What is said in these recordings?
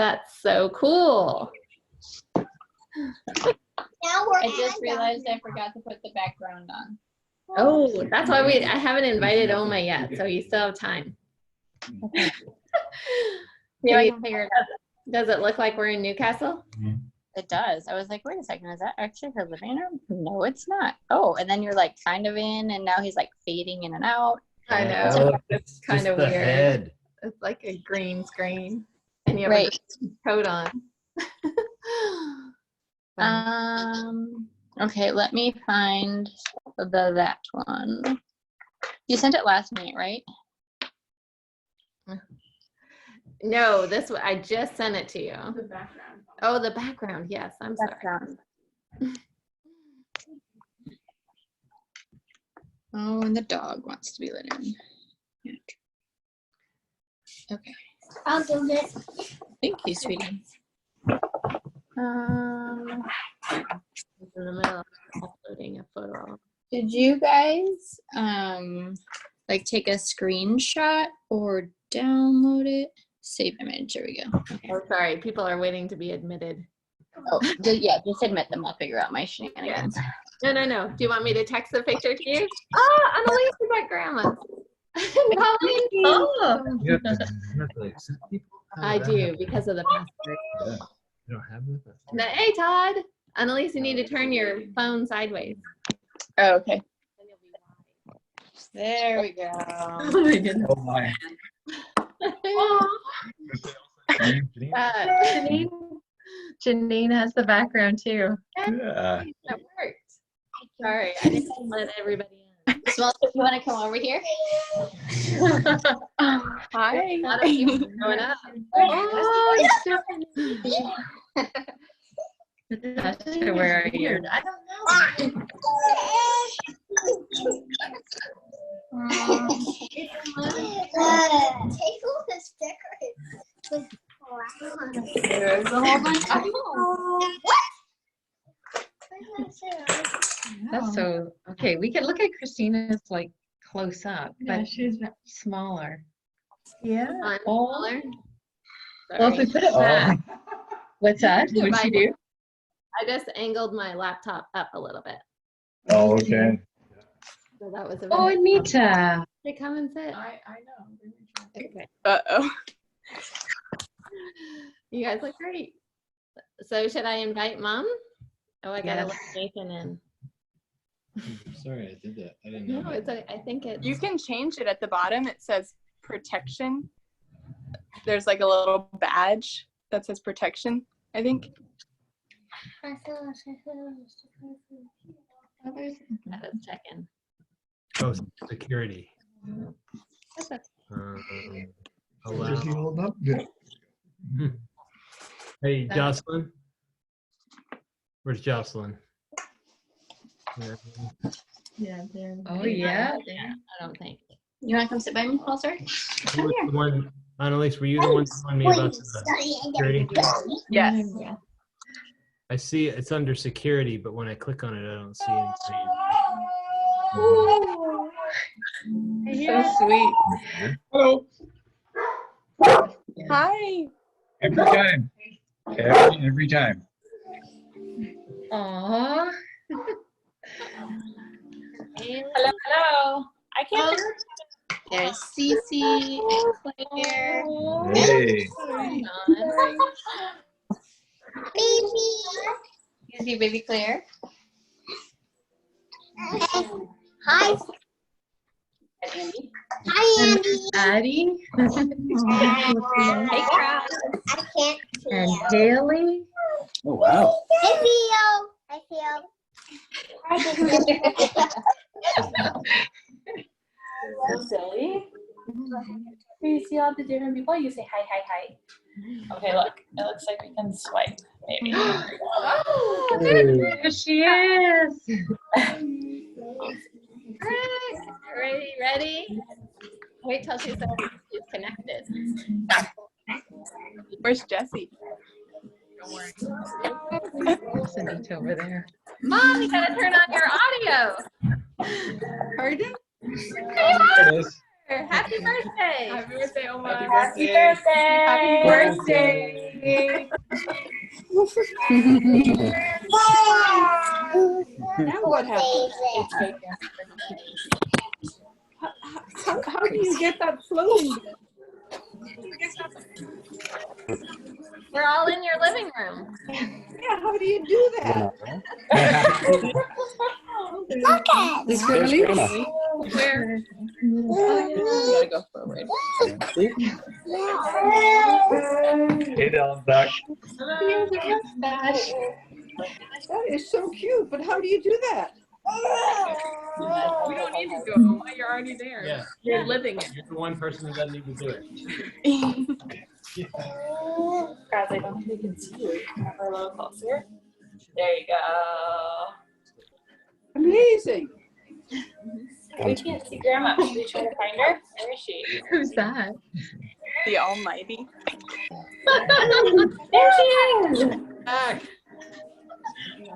That's so cool. I just realized I forgot to put the background on. Oh, that's why I haven't invited Oma yet, so you still have time. Okay. Yeah, I can figure it out. Does it look like we're in Newcastle? It does. I was like, wait a second, is that actually her living room? No, it's not. Oh, and then you're like kind of in, and now he's like fading in and out. I know. It's kind of weird. Head. It's like a green screen, and you have a green coat on. Okay, let me find that one. You sent it last night, right? No, I just sent it to you. The background. Oh, the background. Yes, I'm sorry. Oh, and the dog wants to be let in. Okay. I'll do this. Thank you, sweetie. In the middle of uploading a photo. Did you guys like take a screenshot or download it? Save image. There we go. Okay. Oh, sorry. People are waiting to be admitted. Oh, yeah. Just admit them. I'll figure out my shenanigans. No. Do you want me to text the picture to you? Oh, Annalise is at Grandma's. Colleen. Oh. You have to accept people? I do because of the password. Yeah. You don't have that? Hey, Todd. Annalise, you need to turn your phone sideways. Oh, okay. There we go. Oh my goodness. Oh my. Janine has the background too. Yeah. That worked. Sorry, I didn't let everybody in. Small, if you want to come over here. Hi. A lot of people going up. Oh, Tasha, where are you? I don't know. Take all the stickers. there's a whole bunch of That's so okay. We can look at Christina's like close up, but she's smaller. yeah. Smaller. Well, if we put it back. What's that? What'd she do? I just angled my laptop up a little bit. Oh, okay. So that was a Oh, Anita. Hey, come and sit. I know. Okay. Uh-oh. You guys look great. So should I invite Mom? Oh, I gotta Yes. let Nathan in. Sorry, I did that. I didn't know. No, it's okay. I think it's. You can change it at the bottom. It says protection. There's like a little badge that says protection, I think. Let's check in. Oh, security. Allow. Hey, Jocelyn. Where's Jocelyn? Yeah, there. Oh yeah. I don't think. You want to come sit by me closer? Who was the one, Annalise, were you the one telling me about the security? Yes. I see it's under security, but when I click on it, I don't see anything. So sweet. Hello. Hi. Every time. Every time. Aww. Hello, hello. I can't. There's Cece and Claire. Hey. Excuse me, baby Claire. Hi. Hi, Andy. Addie. Hey, Crowd. I can't see And you. Haley. Oh, wow. Hey, Theo. So silly. You see all the different people, you say hi, hi, hi. Okay, look. It looks like we can swipe, maybe. Oh, Hey. she is. Ready? Wait till she's connected. Where's Jessie? Cindy's over there. Mom, you gotta turn on your audio. Pardon? There it is. Happy birthday. Happy birthday, Omar. Happy birthday! Happy birthday. Now what happens? How do you get that floating? We're all in your living room. Yeah, how do you do that? Bucket. Really? Where? Gotta go forward. Hey, Dylan, Zach. That is so cute, but how do you do that? We don't need to do it, Omar. You're already there. Yeah. You're living it. You're the one person who doesn't need to do it. Guys, I don't think we can see you. Remember a little closer. There you go. Amazing. We can't see Grandma. Should we try to find her? Where is she? Who's that? The Almighty. There she is! Back.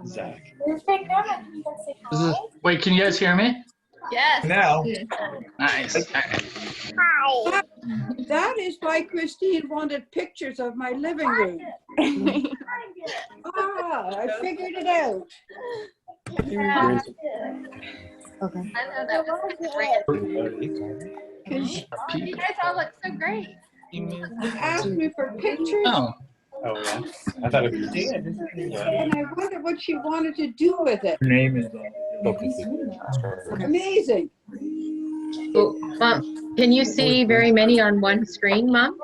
Zach. Where's my Grandma? Can you guys say hi? Wait, can you guys hear me? Yes. Now. Nice. Okay. Hi. That is why Christine wanted pictures of my living room. I figured it out. Yeah. I know that was great. You guys all look so great. Asked me for pictures, Oh, Oh, yeah. I thought it was. and I wondered what she wanted to do with it. Her name is. Amazing. Mom, can you see very many on one screen, Mom?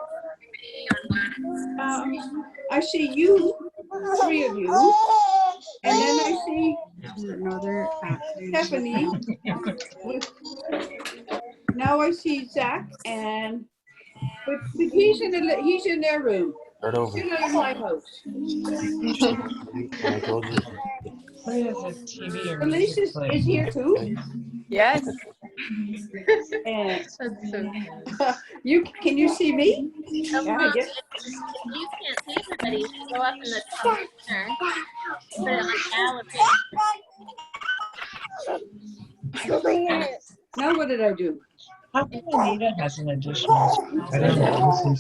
I see you, 3 of you, and then I see Stephanie. Now I see Zach, and but he's in their room. Right over. He's not in my house. I told you. Lise is here too. Yes. And That's so can you see me? So Yeah, I Mom, guess. if you can't see everybody, you can go up in the top corner, put it on gallery. Now what did I do? how come Anita has an additional? I don't know.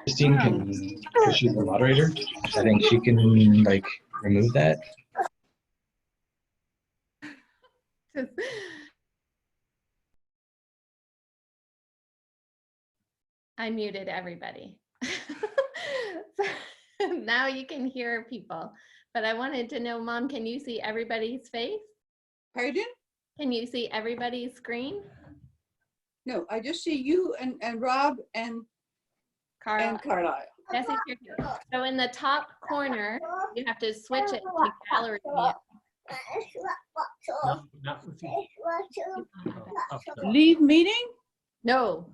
Christine can, because she's the moderator, I think she can like remove that. I muted everybody. So now you can hear people, but I wanted to know, Mom, can you see everybody's face? Pardon? Can you see everybody's screen? No, I just see you and Rob and Carl, Carlisle. Jesse's here too. So in the top corner, you have to switch it to gallery view. No, not with you. Up there. Leave meeting? No.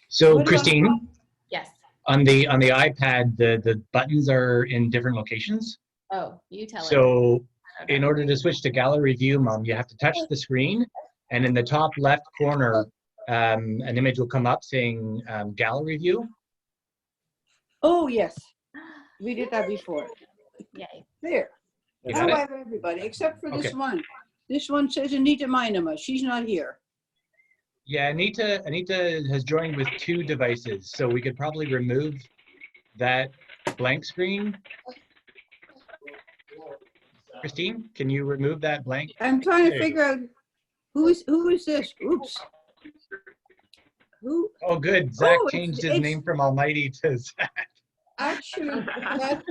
So What about- Christine, Yes. on the iPad, the buttons are in different locations. Oh, you tell it. So in order to switch to gallery view, Mom, you have to touch the screen, and in the top left corner, an image will come up saying gallery view. Oh, yes. We did that before. Yay. There. You Now got I it? have everybody, except for this Okay. one. This one says Anita Minema. She's not here. Yeah, Anita has joined with 2 devices, so we could probably remove that blank screen. Christine, can you remove that blank? I'm trying to There you figure out who is this? Oops. Who? Oh, good. Zach Oh, changed his it's- name from Almighty to Zach. Actually,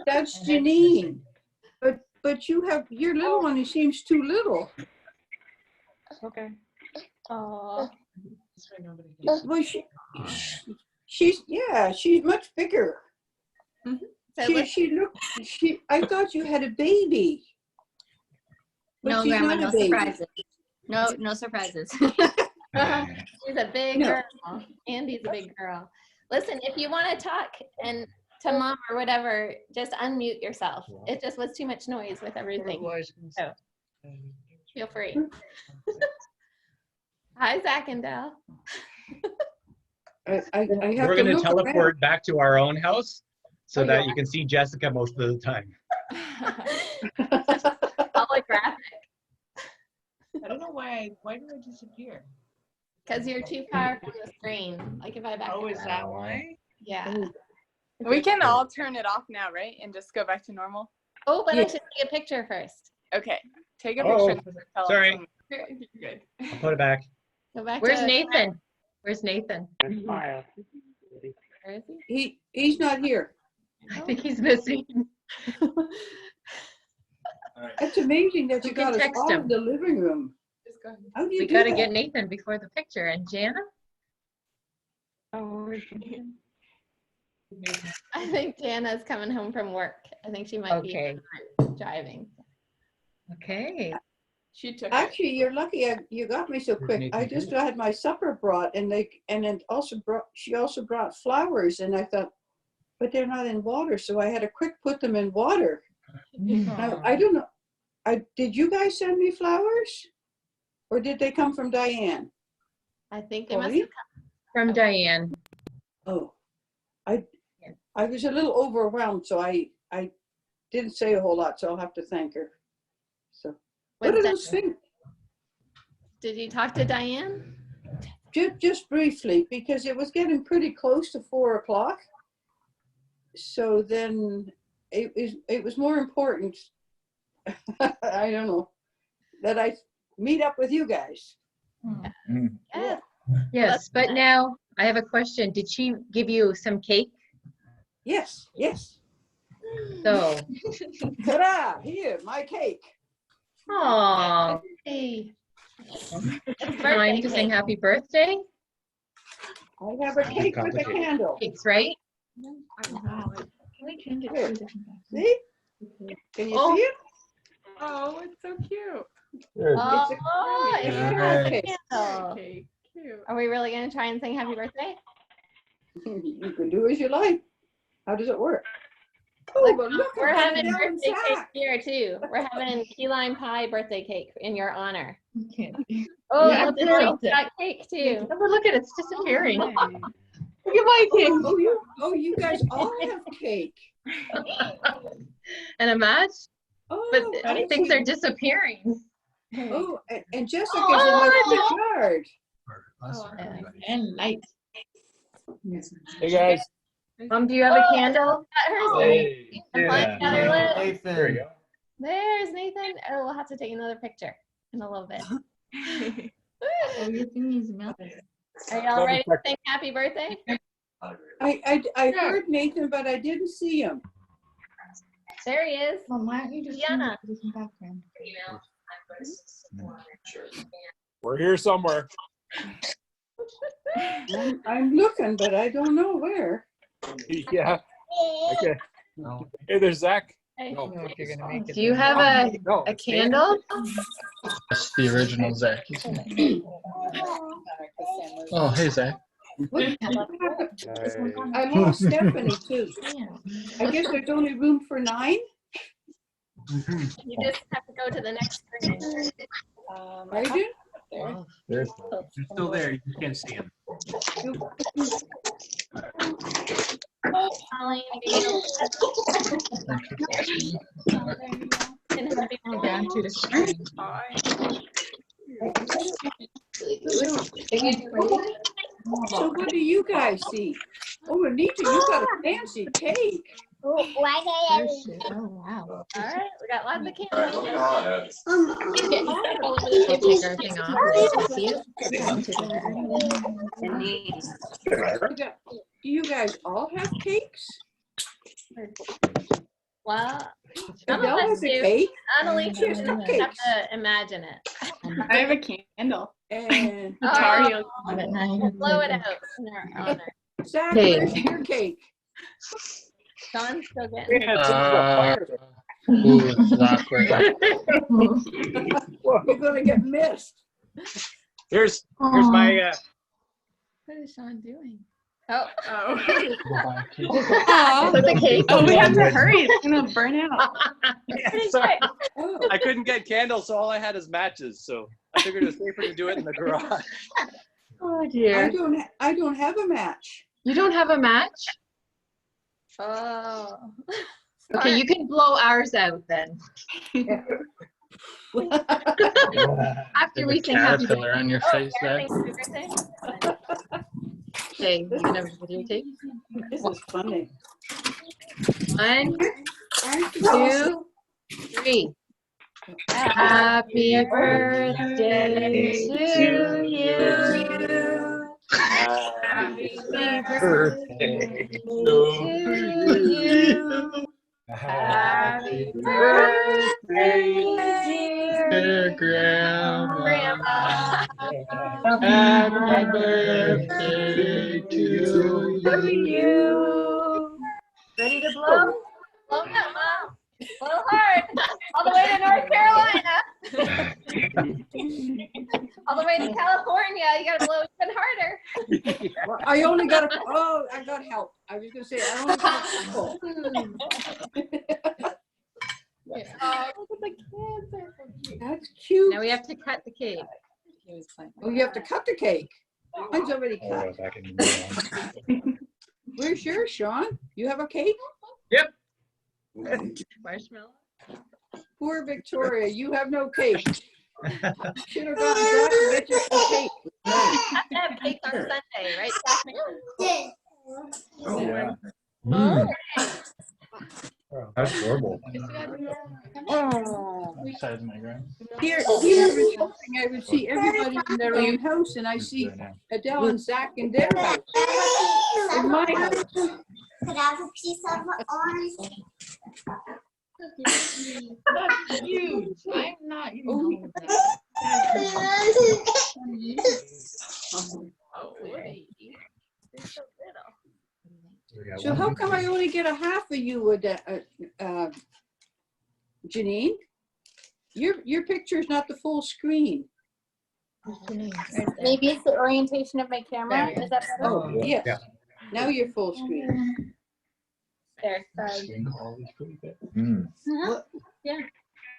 that's Janine. But you have your little one. He seems too little. Okay. Oh. Well, she's much bigger. So I thought you had a baby. But No, she's Grandma, not a no baby. surprises. No surprises. she's a big No. girl. Andy's a big girl. Listen, if you want to talk and to Mom or whatever, just unmute yourself. It just was too much noise with everything. So feel free. Hi, Zach and Dell. I have We're to going to look teleport back to our own house so Oh, that yeah. you can see Jessica most of the time. Holographic. I don't know why do I disappear? Because you're too far from the screen. Like if I back Oh, it is up. that why? Yeah. We can all turn it off now, right? And just go back to normal. Oh, but I Yeah. should take a picture first. Okay. Take a Oh, picture. and tell us sorry. when you're good. I'll put it back. Go back Where's to Nathan? Where's Nathan? Where is he? He's not here. I think he's missing. It's amazing that We you can got us text all him. in the living room. Just go ahead. How do you We do gotta that? get Nathan before the picture. And Jana? Oh, I think Jana's coming home from work. I think she might Okay. be driving. Okay. she took it. Actually, you're lucky you got me so quick. I just had my supper brought, and then she also brought flowers, and I thought, but they're not in water, so I had to quick put them in water. Now, I don't know. Did you guys send me flowers, or did they come from Diane? I think they must Polly? have come. From Diane. Oh, I was a little overwhelmed, so I didn't say a whole lot, so I'll have to thank her. So, what are those things? Did you talk to Diane? Just briefly, because it was getting pretty close to 4 o'clock. So then it was more important, I don't know, that I meet up with you guys. Yeah. Yes, but now I have a question. Did she give you some cake? Yes. So, Ta-da! Here, my cake. aw, Hey. time to sing happy birthday? I have a cake with a candle. Cakes, right? Here. See? Can you see it? Oh, it's so cute. Oh, It's it's a a cake. candle. Okay, cute. Are we really going to try and sing happy birthday? You can do as you like. How does it work? Oh, but look, We're I've got a having Dell birthday cake sack. here too. We're having key lime pie birthday cake in your honor. Okay. Oh, Yeah, look, girl. it's got cake too. Oh, look at it, it's disappearing. Look at my cake. You guys all have cake. And a match, Oh, but I things see. are disappearing. Oh, and Jessica's in my yard. And light. Hey guys. Do you have a candle? Hey. Mine's got her lit. There you go. There's Nathan. Oh, we'll have to take another picture in a little bit. Oh, your thingy's melting. Are y'all ready to sing happy birthday? I heard Nathan, but I didn't see him. There he is. Mom, why don't you just Yana. do some background? We're here somewhere. I'm looking, but I don't know where. Yeah. Okay. Hey, there's Zach. Hey. No. Do you have a candle? That's the original Zach. Oh, hey, Zach. I lost Stephanie too. I guess there's only room for 9. You just have to go to the next screen. I do. They're still there. You can't see them. Colleen, and happy Down to the screen. So what do you guys see? Oh, Anita, you got a fancy cake. Oh, wow. All right, we got lots of candles. We'll take our thing off. See it? Do you guys all have cakes? Well, Adele has a cake. Annalise, She you has just have cupcakes. to imagine it. I have a candle. And Dario. Blow it out in our honor. Zach, Hey. where's your cake? Sean's still getting it. Ooh, it's awkward. You're gonna get missed. Here's my What is Sean doing? Oh. Put the cake. Oh, we have to hurry. It's gonna burn out. sorry. Oh. I couldn't get candles, so all I had is matches. So I figured it was safer to do it in the garage. Oh dear. I don't have a match. You don't have a match? Oh. Okay, you can blow ours out then. After we There's a sing happy caterpillar on your face there. Okay, you can have a videotape. This is funny. 1, Aren't you 2, 3. Happy birthday to you. Happy birthday to you. Happy birthday, Dear Grandma. Grandma. Happy birthday to you. Ready to blow? Blow it up, Mom. Blow hard. All the way to North Carolina. All the way to California. You gotta blow even harder. Well, I only got I got help. I was gonna say I only got a couple. Oh, look at the kids. They're so cute. That's cute. Now we have to cut the cake. Oh, you have to cut the cake. Mine's already cut. Where's yours, Sean? You have a cake? Yep. Marshmallow. Poor Victoria, you have no cake. Should have gotten Zach to get you some cake. Have to have cake on Sunday, right, Stephanie? Oh, yeah. Oh. That's horrible. Besides my grand. Here I was hoping I would see everybody in their own house, and I see Adele and Zach in their house. In my house. Could I have a piece of orange? That's huge. I'm not even home with that. So how come I only get a half of you, Janine? Your picture is not the full screen. Maybe it's the orientation of my camera. Is that better? Oh, yes. Yeah. Now you're full screen. There, sorry. What? Yeah.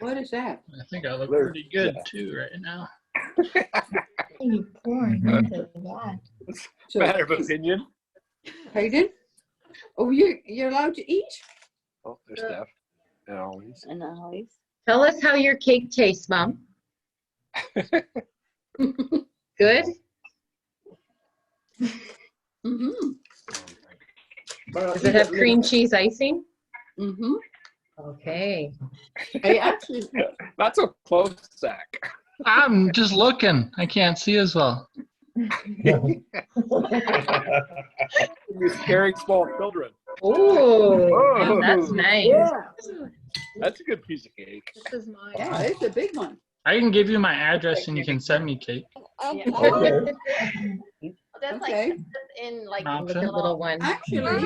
What is that? I think I look pretty good too right now. So, Matter of opinion. Hayden? Oh, you're allowed to eat? Oh, there's Steph. And always. And always. Tell us how your cake tastes, Mom. Good? Mm-hmm. Does it have cream cheese icing? Mm-hmm. Okay. I actually, Not so close, Zach. I'm just looking. I can't see as well. You're scaring small children. Oh, that's nice. That's a good piece of cake. This is mine. yeah, it's a big one. I can give you my address and you can send me cake. That's Okay. like in like Option. Look at little one. Actually,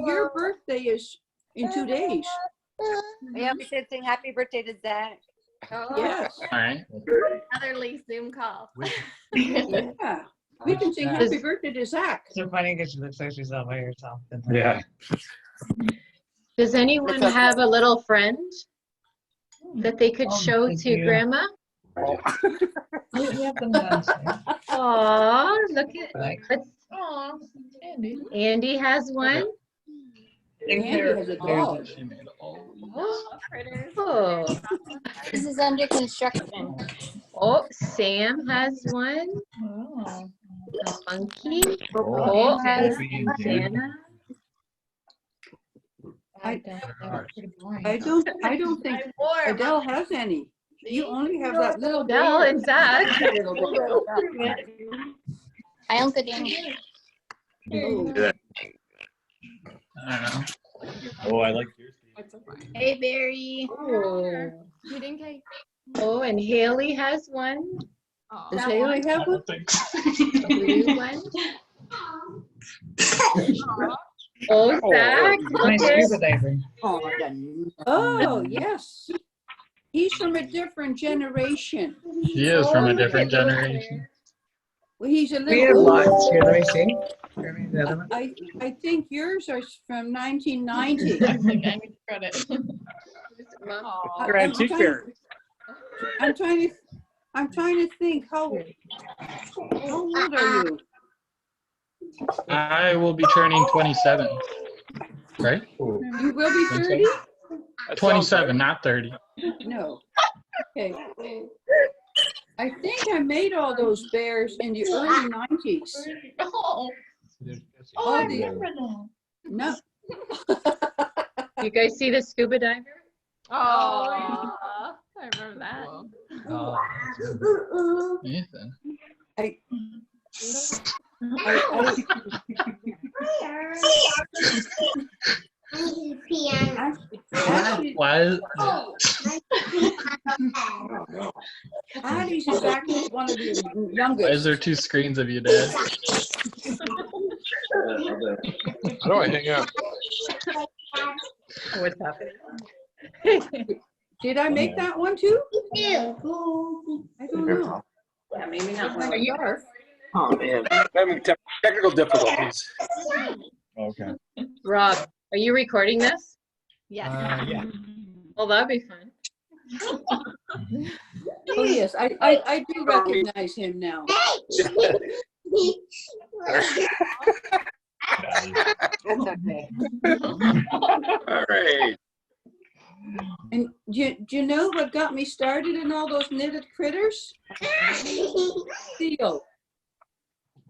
your birthday is in 2 days. Yeah, we should sing happy birthday to Zach. Oh, Yes. All right. another Lise Zoom call. Yeah. We can sing happy birthday to Zach. So funny because she looks like she's all by herself. Yeah. Does anyone have a little friend that they could show to Grandma? Aw, look at Andy has one. Andy has a dog. Oh. This is under construction. Oh, Sam has one. A monkey. Cole has Santa. I don't think Adele has any. You only have that little Adele bear. and Zach. Hi, Uncle Danny. Oh, I like yours. Hey, Barry. Oh. You didn't cake. Oh, and Haley has one. Does Haley have one? Blue one. Oh, Zach. My scuba diver. Oh, yes. He's from a different generation. He is from a different generation. Well, he's a We have little lots, older. can I see? The other one? I think yours are from 1990. I think I need credit. Your antique fair. I'm trying to think how old are you? I will be turning 27. Right? You will be 30? 27, not 30. No. Okay. I think I made all those bears in the early 90s. Oh, All I the, remember that. no, You guys see the scuba diver? Oh, I remember that. Nathan. I, actually, Why is Addie's is actually one of the why is youngest. there two screens of you, Dad? How do I hang up? What's happening? Did I make that one too? I don't know. Yeah, maybe not. Are you? Oh man, I'm having technical difficulties. Okay. Rob, are you recording this? Yes. Yeah. Well, that'd be fun. Oh yes, I do recognize him now. That's okay. All right. And do you know what got me started in all those knitted critters? Theo.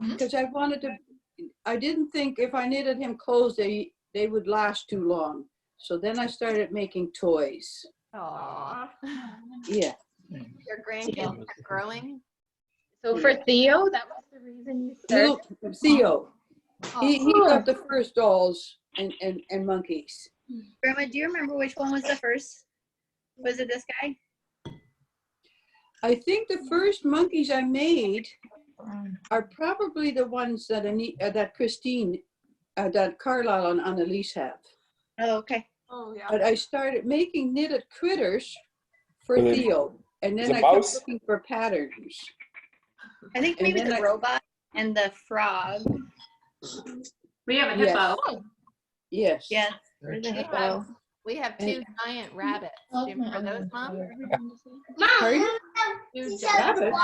Because I didn't think if I knitted him clothes, they would last too long. So then I started making toys. Aww. Yeah. Your grandkids are growing. So for Theo, that was the reason you started? Little Theo. He got the first dolls and monkeys. Grandma, do you remember which one was the first? Was it this guy? I think the first monkeys I made are probably the ones that that Christine, that Carlisle and Annalise have. Oh, okay. Oh, yeah. But I started making knitted critters for And then- Theo, and Is then it I kept mouse? looking for patterns. I think And maybe then the robot and the frog. We have a Yes. hippo. Yes. Yes. Or the hippo. We have two giant rabbits. Do you remember those, Mom? Pardon? Two Rabbits?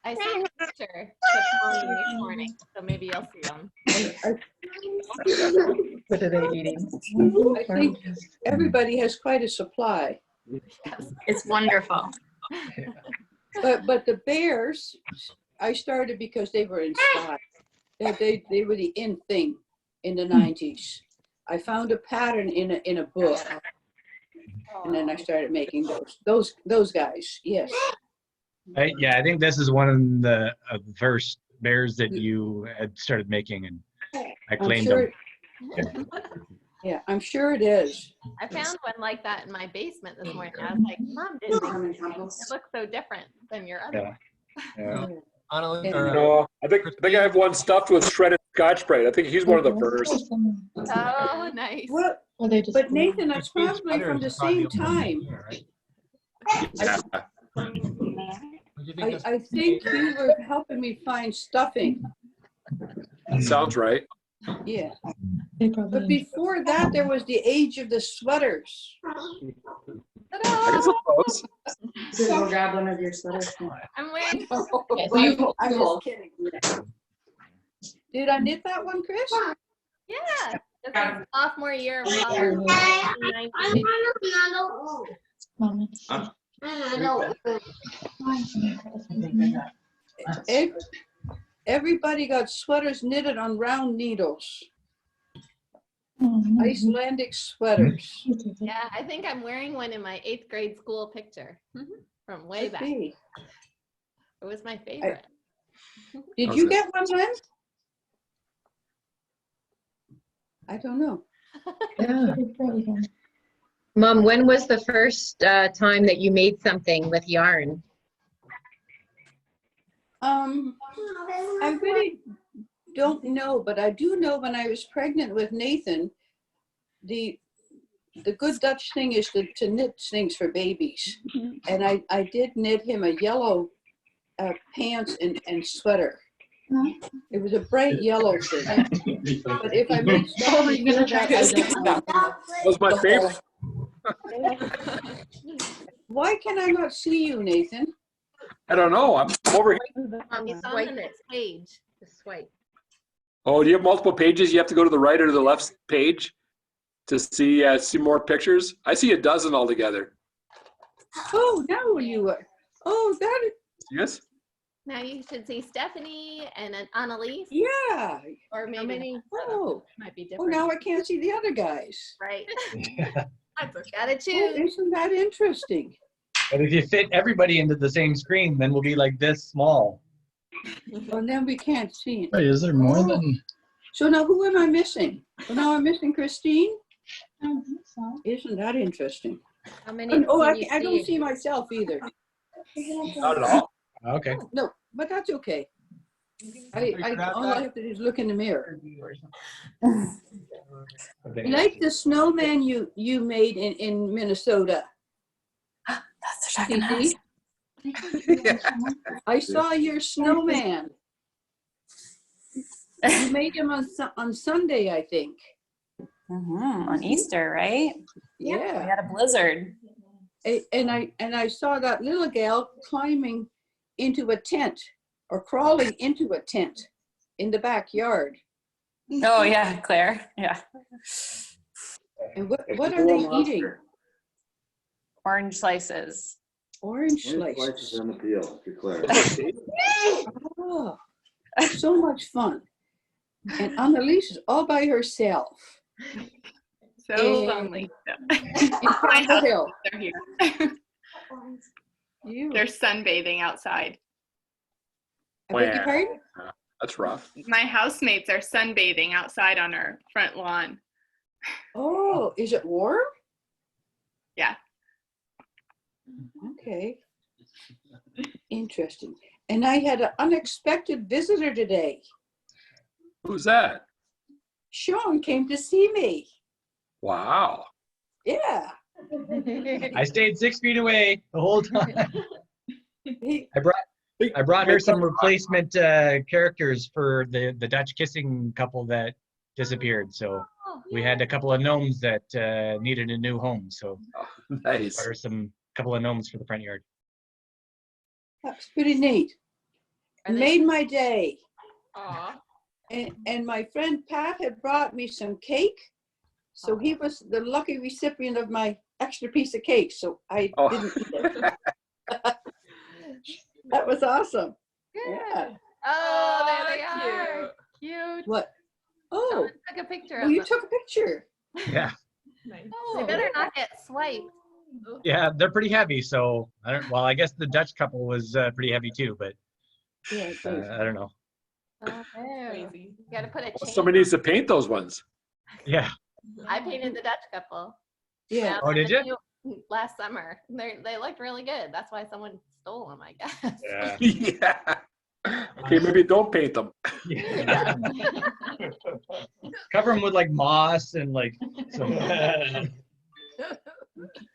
I sent a picture to Pauline this morning, so maybe you'll see them. What are they eating? I think everybody has quite a supply. It's wonderful. But the bears, I started because they were in style. They were the in thing in the 90s. I found a pattern in a book, and then I started making those guys. Yes. Yeah, I think this is one of the first bears that you had started making, and I claimed them. Yeah, I'm sure it is. I found one like that in my basement this morning. I was like, Mom didn't make it. It looks so different than your other Yeah. Annalise, Yeah. or, No, I think I have one stuffed with shredded Scotch Brite. I think he's one of the first. one. Oh, nice. Well, but Nathan, that's probably from the same time. Yeah. I think you were helping me find stuffing. Sounds right. Yeah. But before that, there was the age of the sweaters. I guess it was. Go grab one of your sweaters. I'm wearing. I'm just kidding. Did I knit that one, Chris? Yeah. This is sophomore year of college. 1990. Everybody got sweaters knitted on round needles. Icelandic sweaters. Yeah, I think I'm wearing one in my 8th grade school picture from way back. It was my favorite. Did you get one, Lynn? I don't know. Yeah. Mom, when was the first time that you made something with yarn? I really don't know, but I do know when I was pregnant with Nathan, the good Dutch thing is to knit things for babies. And I did knit him a yellow pants and sweater. It was a bright yellow thing. But if I made stuff, That was my favorite. Why can I not see you, Nathan? I don't know. I'm over here. It's on the next page. Just swipe. Oh, do you have multiple pages? You have to go to the right or the left page to see more pictures. I see a dozen altogether. Oh, now you are. Oh, that is. Yes. Now you should see Stephanie and an Annalise. Yeah. Or maybe Oh. might be Oh, different. now I can't see the other guys. Right. That's okay. Gotta Oh, choose. isn't that interesting? But if you fit everybody into the same screen, then we'll be like this small. And then we can't see it. Wait, is there more Oh. than? So now who am I missing? Well, now I'm missing Christine. Isn't that interesting? How many? Oh, can you I don't see myself either. Not at all. Okay. No, but that's okay. All I have to do is look in the mirror. Like the snowman you made in Minnesota. That's what I'm gonna ask. I saw your snowman. You made him on Sunday, I think. On Easter, right? Yeah. We had a blizzard. And I saw that little gal climbing into a tent or crawling into a tent in the backyard. Oh yeah, Claire. Yeah. And what are they eating? Orange slices. Orange slices. on the peel, declare. Oh, so much fun. And Annalise is all by herself. So lonely. In My Campbell Hill. They're here. They're sunbathing outside. I beg your pardon? That's rough. My housemates are sunbathing outside on our front lawn. Oh, is it warm? Yeah. Okay. Interesting. And I had an unexpected visitor today. Who's that? Sean came to see me. Wow. Yeah. I stayed 6 feet away the whole time. He, I brought her some replacement characters for the Dutch kissing couple that disappeared. So we had a couple of gnomes that needed a new home. So Nice. brought her couple of gnomes for the front yard. that's pretty neat. Made my day. Aw. And my friend Pat had brought me some cake. So he was the lucky recipient of my extra piece of cake. So I didn't eat it. That was awesome. Yeah. Oh, there they are. Cute. What? Oh, Took a picture well, of you them. took a picture. Yeah. They better not get swiped. Yeah, they're pretty heavy. So I guess the Dutch couple was pretty heavy too, but Yeah, I don't know. Oh, crazy. You gotta put a chain. Somebody needs to paint those ones. Yeah. I painted the Dutch couple. Yeah. Oh, did you? Last summer. They looked really good. That's why someone stole them, I guess. Yeah. Yeah. Okay, maybe don't paint them. Yeah. Cover them with like moss and like some.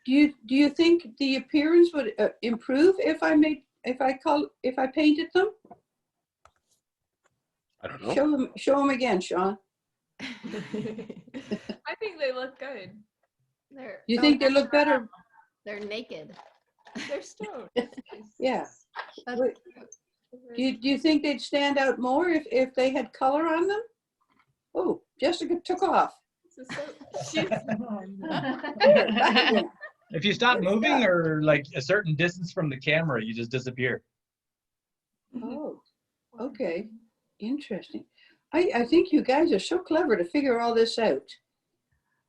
Do you think the appearance would improve if I painted them? I don't know. Show them again, Sean. I think they look good. You think they look better? They're naked. They're stoned. Yeah. Wait, do you think they'd stand out more if they had color on them? Oh, Jessica took off. If you stop moving or like a certain distance from the camera, you just disappear. Oh, okay. Interesting. I think you guys are so clever to figure all this out.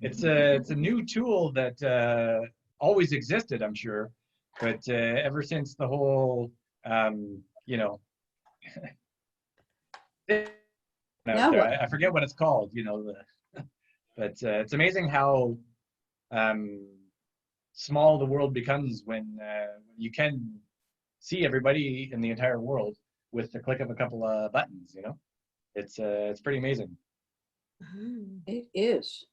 It's a new tool that always existed, I'm sure, but ever since the whole Now what? I forget what it's called, but it's amazing how small the world becomes when you can see everybody in the entire world with the click of a couple of buttons. It's pretty amazing. It is.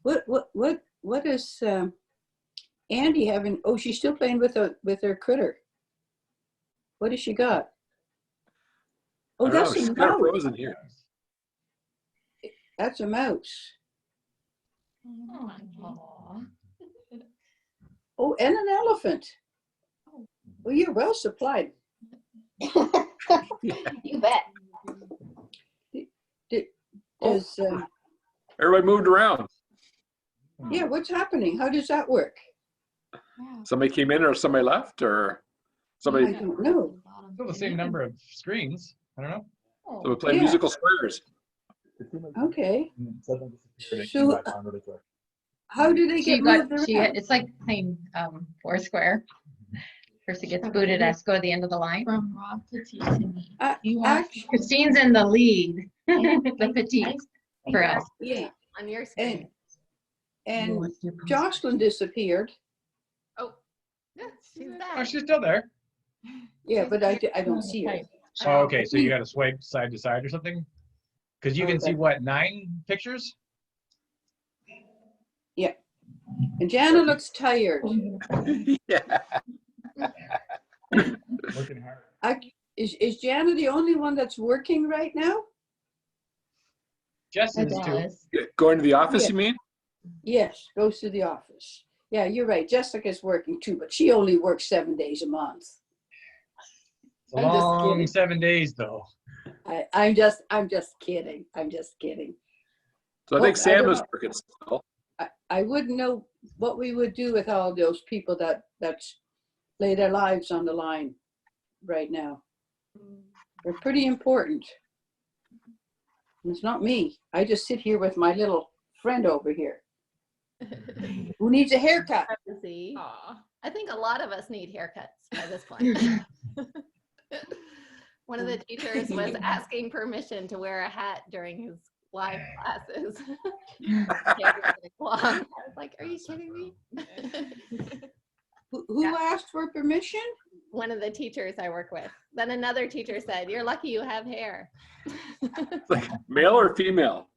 What is Andy having? Oh, she's still playing with her critter. What has she got? Oh, that's She's a kind of mouse. frozen here. That's a mouse. Oh, and an elephant. Well, you're well supplied. You bet. Is, Everybody moved around. yeah, what's happening? How does that work? Somebody came in or somebody left or I somebody don't know. Still the same number of screens. I don't know. so we play Yeah. musical squares. Okay. So how do they get moved around? It's like playing Foursquare. Person gets booted, has to go to the end of the line. From Rob to Tiffany. Actually, Christine's in the lead, the petite for us. yeah. On your screen. And Jocelyn disappeared. Oh, yeah, she's Oh, back. she's still there. Yeah, but I don't see her. Oh, okay. So you got to swipe side to side or something? Because you can see what, 9 pictures? Yeah. And Jana looks tired. Yeah. Working hard. Is Jana the only one that's working right now? Jess is too. Going to the office, Yeah. you mean? Yes, goes to the office. Yeah, you're right. Jessica's working too, but she only works 7 days a month. It's a long 7 days though. I'm just kidding. I'm just kidding. So I Well, think Sam don't is know. working still. I wouldn't know what we would do with all those people that lay their lives on the line right now. They're pretty important. And it's not me. I just sit here with my little friend over here who needs a haircut. See, I think a lot of us need haircuts by this point. One of the teachers was asking permission to wear a hat during his live classes. I was like, are you kidding me? Who asked for permission? One of the teachers I work with. Then another teacher said, you're lucky you have hair. Like male or female?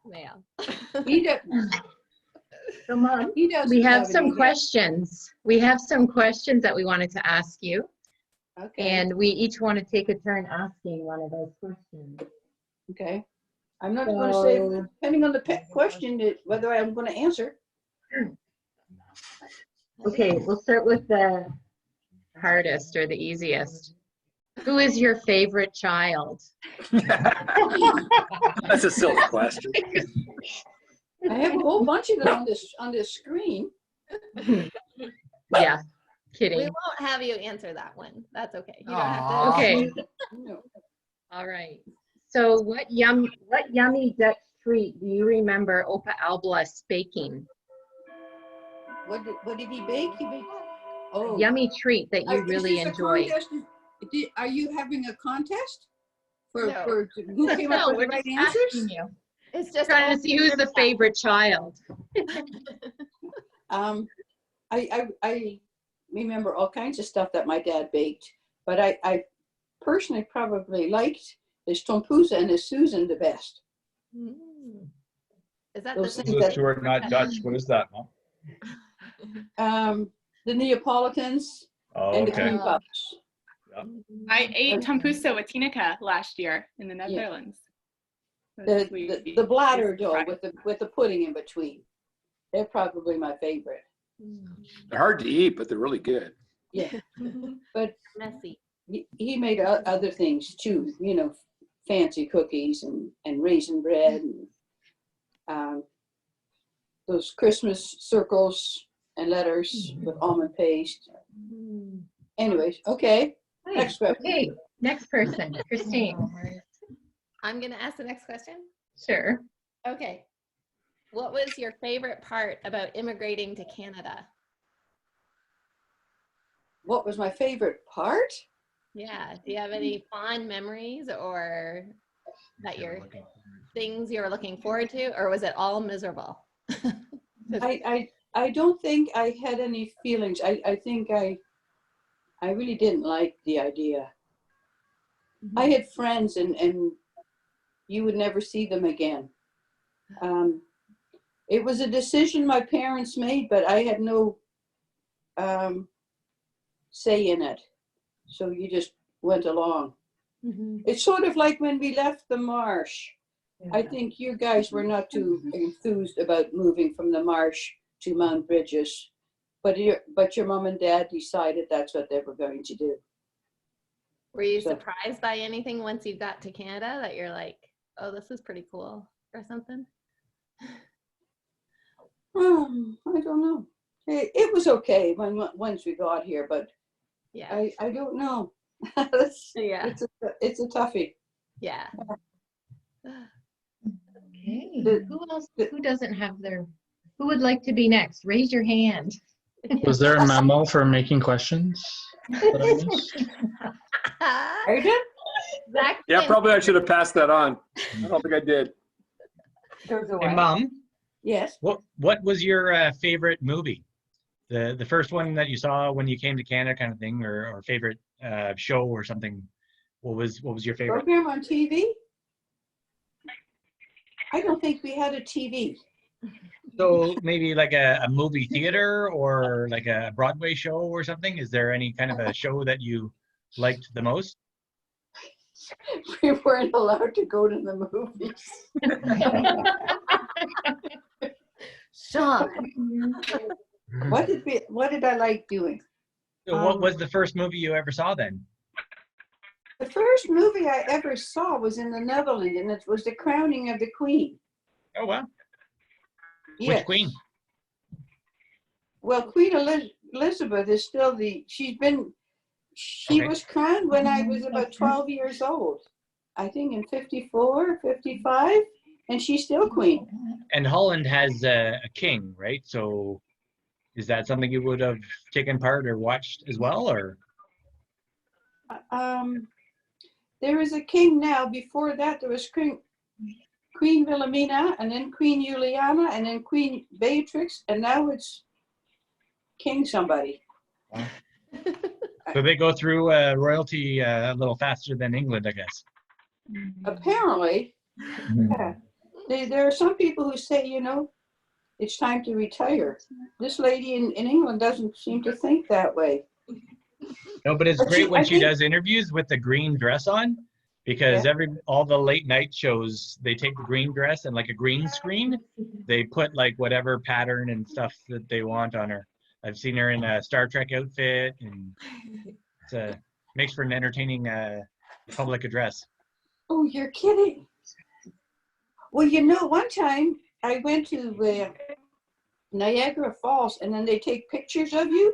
Male. He does. So Mom, He doesn't we have any some hair. questions. We have some questions that we wanted to ask you. Okay. And we each want to take a turn asking one of those questions. Okay. I'm not going to say, depending on the question, whether I'm going to answer. Okay, we'll start with the hardest or the easiest. Who is your favorite child? That's a silly question. I have a whole bunch of them on this screen. Yeah, We kidding. won't have you answer that one. That's okay. You don't have to. Okay, No. all right. So what yummy Dutch treat do you remember Opa Alblas baking? What did he bake? He baked. Oh, Yummy treat that you Is really this a enjoy. contest? Are you having a contest for No. who came up No, with we're the right just answers? asking you. It's just Trying to see who's the favorite child. I remember all kinds of stuff that my dad baked, but I personally probably liked his tompoesa and his Susan the best. Is that Those the things that- You are not Dutch. What is that, Mom? The Neapolitans Oh, and the okay. cream puffs. I ate tompusa with Tinica last year in the Netherlands. The bladder dough with the pudding in between. They're probably my favorite. They're hard to eat, but they're really good. Yeah, but messy? he made other things too. You know, fancy cookies and raisin bread and those Christmas circles and letters with almond paste. Anyways, okay. Next question. Okay, next person, Christine. I'm going to ask the next question. Sure. Okay. What was your favorite part about immigrating to Canada? What was my favorite part? Yeah. Do you have any fond memories or that things you were looking forward to, or was it all miserable? I don't think I had any feelings. I think I really didn't like the idea. I had friends and you would never see them again. It was a decision my parents made, but I had no say in it. So you just went along. It's sort of like when we left the marsh. I think you guys were not too enthused about moving from the marsh to Mount Bridges, but your mom and dad decided that's what they were going to do. Were you surprised by anything once you got to Canada that you're like, Oh, this is pretty cool or something. I don't know. It was okay once we got here, but yeah, I don't know. yeah, it's a toughie. yeah. Okay. Who else? Who doesn't have their? Who would like to be next? Raise your hand. Was there a memo for making questions that I missed? Are you good? Exactly. Yeah, probably I should have passed that on. I don't think I did. Hey, Mom, Yes. what was your favorite movie? The first one that you saw when you came to Canada, kind of thing, or favorite show or something? What was your favorite? Program on TV? I don't think we had a TV. So maybe like a movie theater or like a Broadway show or something? Is there any kind of a show that you liked the most? We weren't allowed to go to the movies. Sean. What did I like doing? So what was the first movie you ever saw then? The first movie I ever saw was in the Netherlands, and it was The Crowning of the Queen. Oh, wow. Yes. Which queen? Well, Queen Elizabeth is still she Okay. was crowned when I was about 12 years old. I think in 54, 55, and she's still queen. And Holland has a king, right? So is that something you would have taken part or watched as well, or? There is a king now. Before that, there was Queen Wilhelmina, and then Queen Juliana, and then Queen Beatrix, and now it's King somebody. Wow. So they go through royalty a little faster than England, I guess. Apparently, yeah. There are some people who say, it's time to retire. This lady in England doesn't seem to think that way. No, but it's great when she does interviews with the green dress on, because all the late night shows, they take the green dress and like a green screen, they put like whatever pattern and stuff that they want on her. I've seen her in a Star Trek outfit, and it makes for an entertaining public address. Oh, you're kidding. Well, one time I went to Niagara Falls, and then they take pictures of you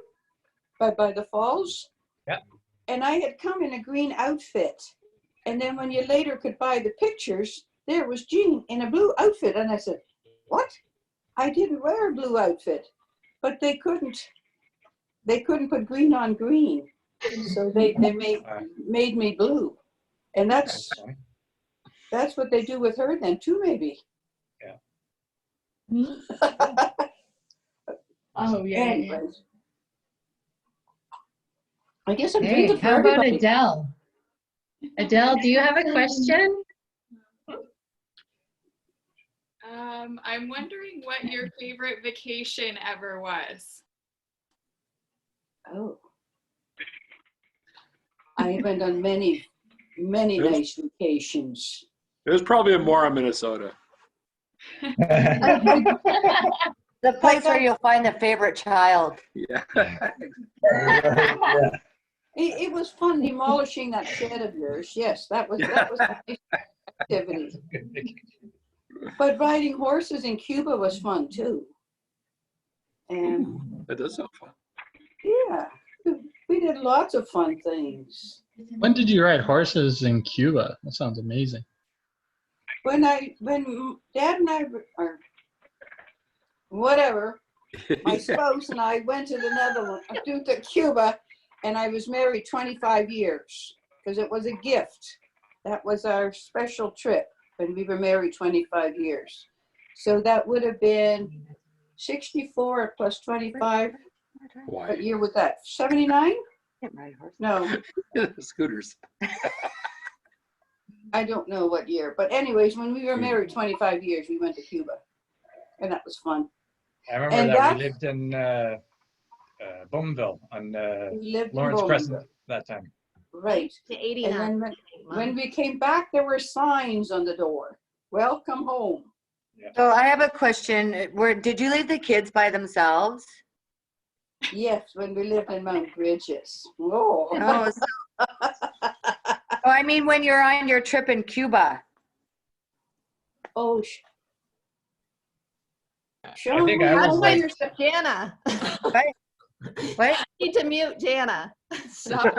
by the falls. Yeah. And I had come in a green outfit. And then when you later could buy the pictures, there was Jean in a blue outfit. And I said, what? I didn't wear a blue outfit. But they couldn't put green on green. So they made me blue. And that's what they do with her then too, maybe. Yeah. Oh, yeah. Anyways. I guess I'm Hey, doing it for how about everybody. Adele? Adele, do you have a question? I'm wondering what your favorite vacation ever was. Oh. I went on many nice vacations. It was probably in Mora, Minnesota. The place where you'll find the favorite child. Yeah. It was fun demolishing that shed of yours. Yes, that was a nice activity. But riding horses in Cuba was fun too. And That does sound fun. yeah, we did lots of fun things. When did you ride horses in Cuba? That sounds amazing. When Dad and I, or whatever, my spouse and I went to the Netherlands, to Cuba, and I was married 25 years because it was a gift. That was our special trip when we were married 25 years. So that would have been 64 plus 25. What year was that? 79? No. Scooters. I don't know what year. But anyways, when we were married 25 years, we went to Cuba. And that was fun. I remember that we lived in Bowmanville on Lawrence Crescent that time. Right. To 89. And then when we came back, there were signs on the door. Welcome home. Yeah. So I have a question. Did you leave the kids by themselves? Yes, when we lived in Mount Bridges. Whoa. Oh, I mean when you're on your trip in Cuba. Oh, I Sean, think I was like, Jana. What? I need to mute Jana. Stop.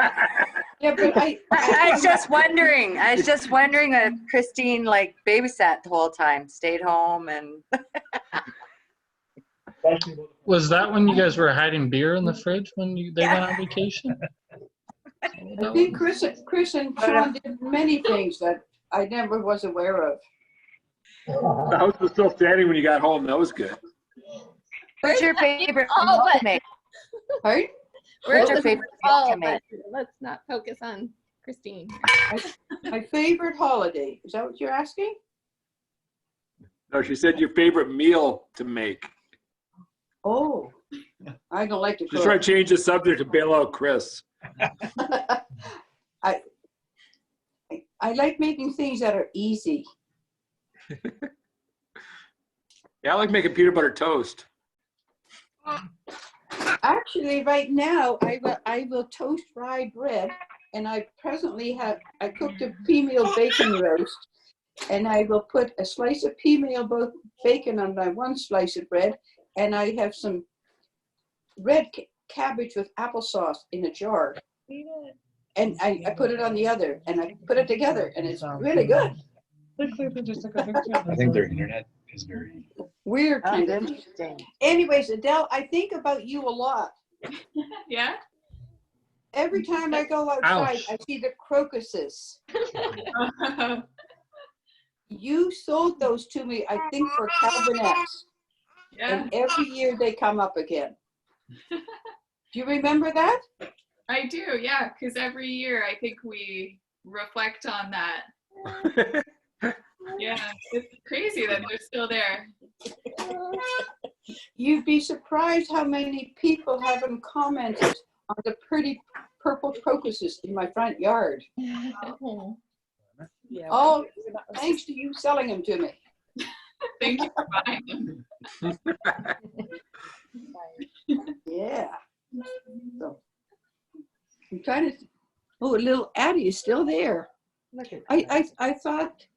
yeah, but I was just wondering. I was just wondering if Christine like babysat the whole time, stayed home, and. Was that when you guys were hiding beer in the fridge when they went on vacation? I think Chris and Sean did many things that I never was aware of. The house was still standing when you got home. That was good. What's your favorite Oh, meal but to make? Right? What's your favorite meal to but make? let's not focus on Christine. My favorite holiday. Is that what you're asking? No, she said your favorite meal to make. Oh, I don't like to Just try to cook. change the subject to bail out Chris. I like making things that are easy. Yeah, I like making peanut butter toast. Actually, right now, I will toast rye bread, and I cooked a pea-meal bacon roast, and I will put a slice of pea-meal bacon on my one slice of bread, and I have some red cabbage with applesauce in a jar, and I put it on the other, and I put it together, and it's really good. I think their internet is very. Weird kind of. Interesting. Anyways, Adele, I think about you a lot. Yeah? Every time I go outside, Ouch. I see the crocuses. You sold those to me, I think, for cabinets. Yeah, And every year they come up again. Do you remember that? I do. Yeah, because every year I think we reflect on that. Yeah, it's crazy that they're still there. You'd be surprised how many people haven't commented on the pretty purple crocuses in my front yard. Oh, thanks to you selling them to me. Thank you for buying them. Yeah. So, I'm trying to. Oh, little Addie is still there. I thought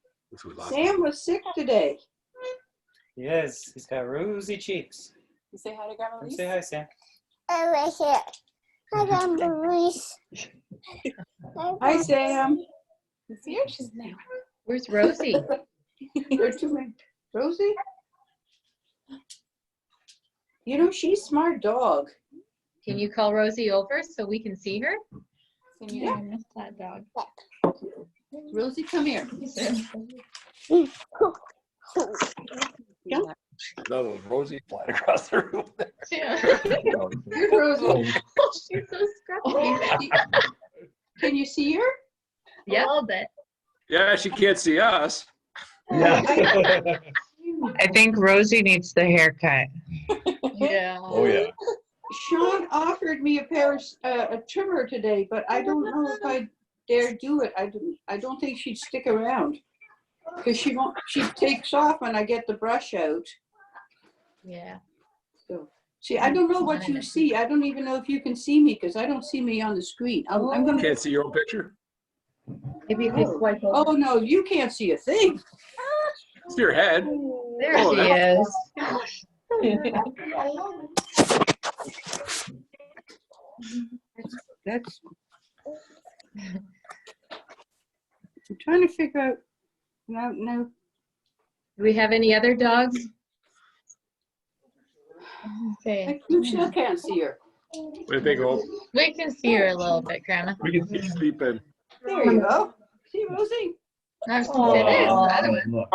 Sam was sick today. Yes, he's got rosy cheeks. You say hi to Grandma Lise? Say hi, Sam. I'm right here. Hi, Grandma Lise. Hi, Sam. You see her? She's there. Where's Rosie? There's too many. Rosie? You know, she's a smart dog. Can you call Rosie over so we can see her? Yeah. I missed that dog. Rosie, come here. That was Rosie flying across the room. Yeah. Here's Rosie. She's so scruffy. Can you see her? Yeah. A little bit. Yeah, she can't see us. Yeah. I think Rosie needs the haircut. Yeah. Oh yeah. Sean offered me a trimmer today, but I don't know if I dare do it. I don't think she'd stick around because she takes off when I get the brush out. Yeah. So, see, I don't know what you see. I don't even know if you can see me because I don't see me on the screen. I'm gonna. Can't see your own picture. Maybe if we swipe over. Oh no, you can't see a thing. It's your head. There Oh, she is. That's. I'm trying to figure out. No. Do we have any other dogs? I still can't see her. What do you think, Hope? We can see her a little bit, Grandma. We can see sleeping. There you go. See Rosie? Nice to see this. Geronimo.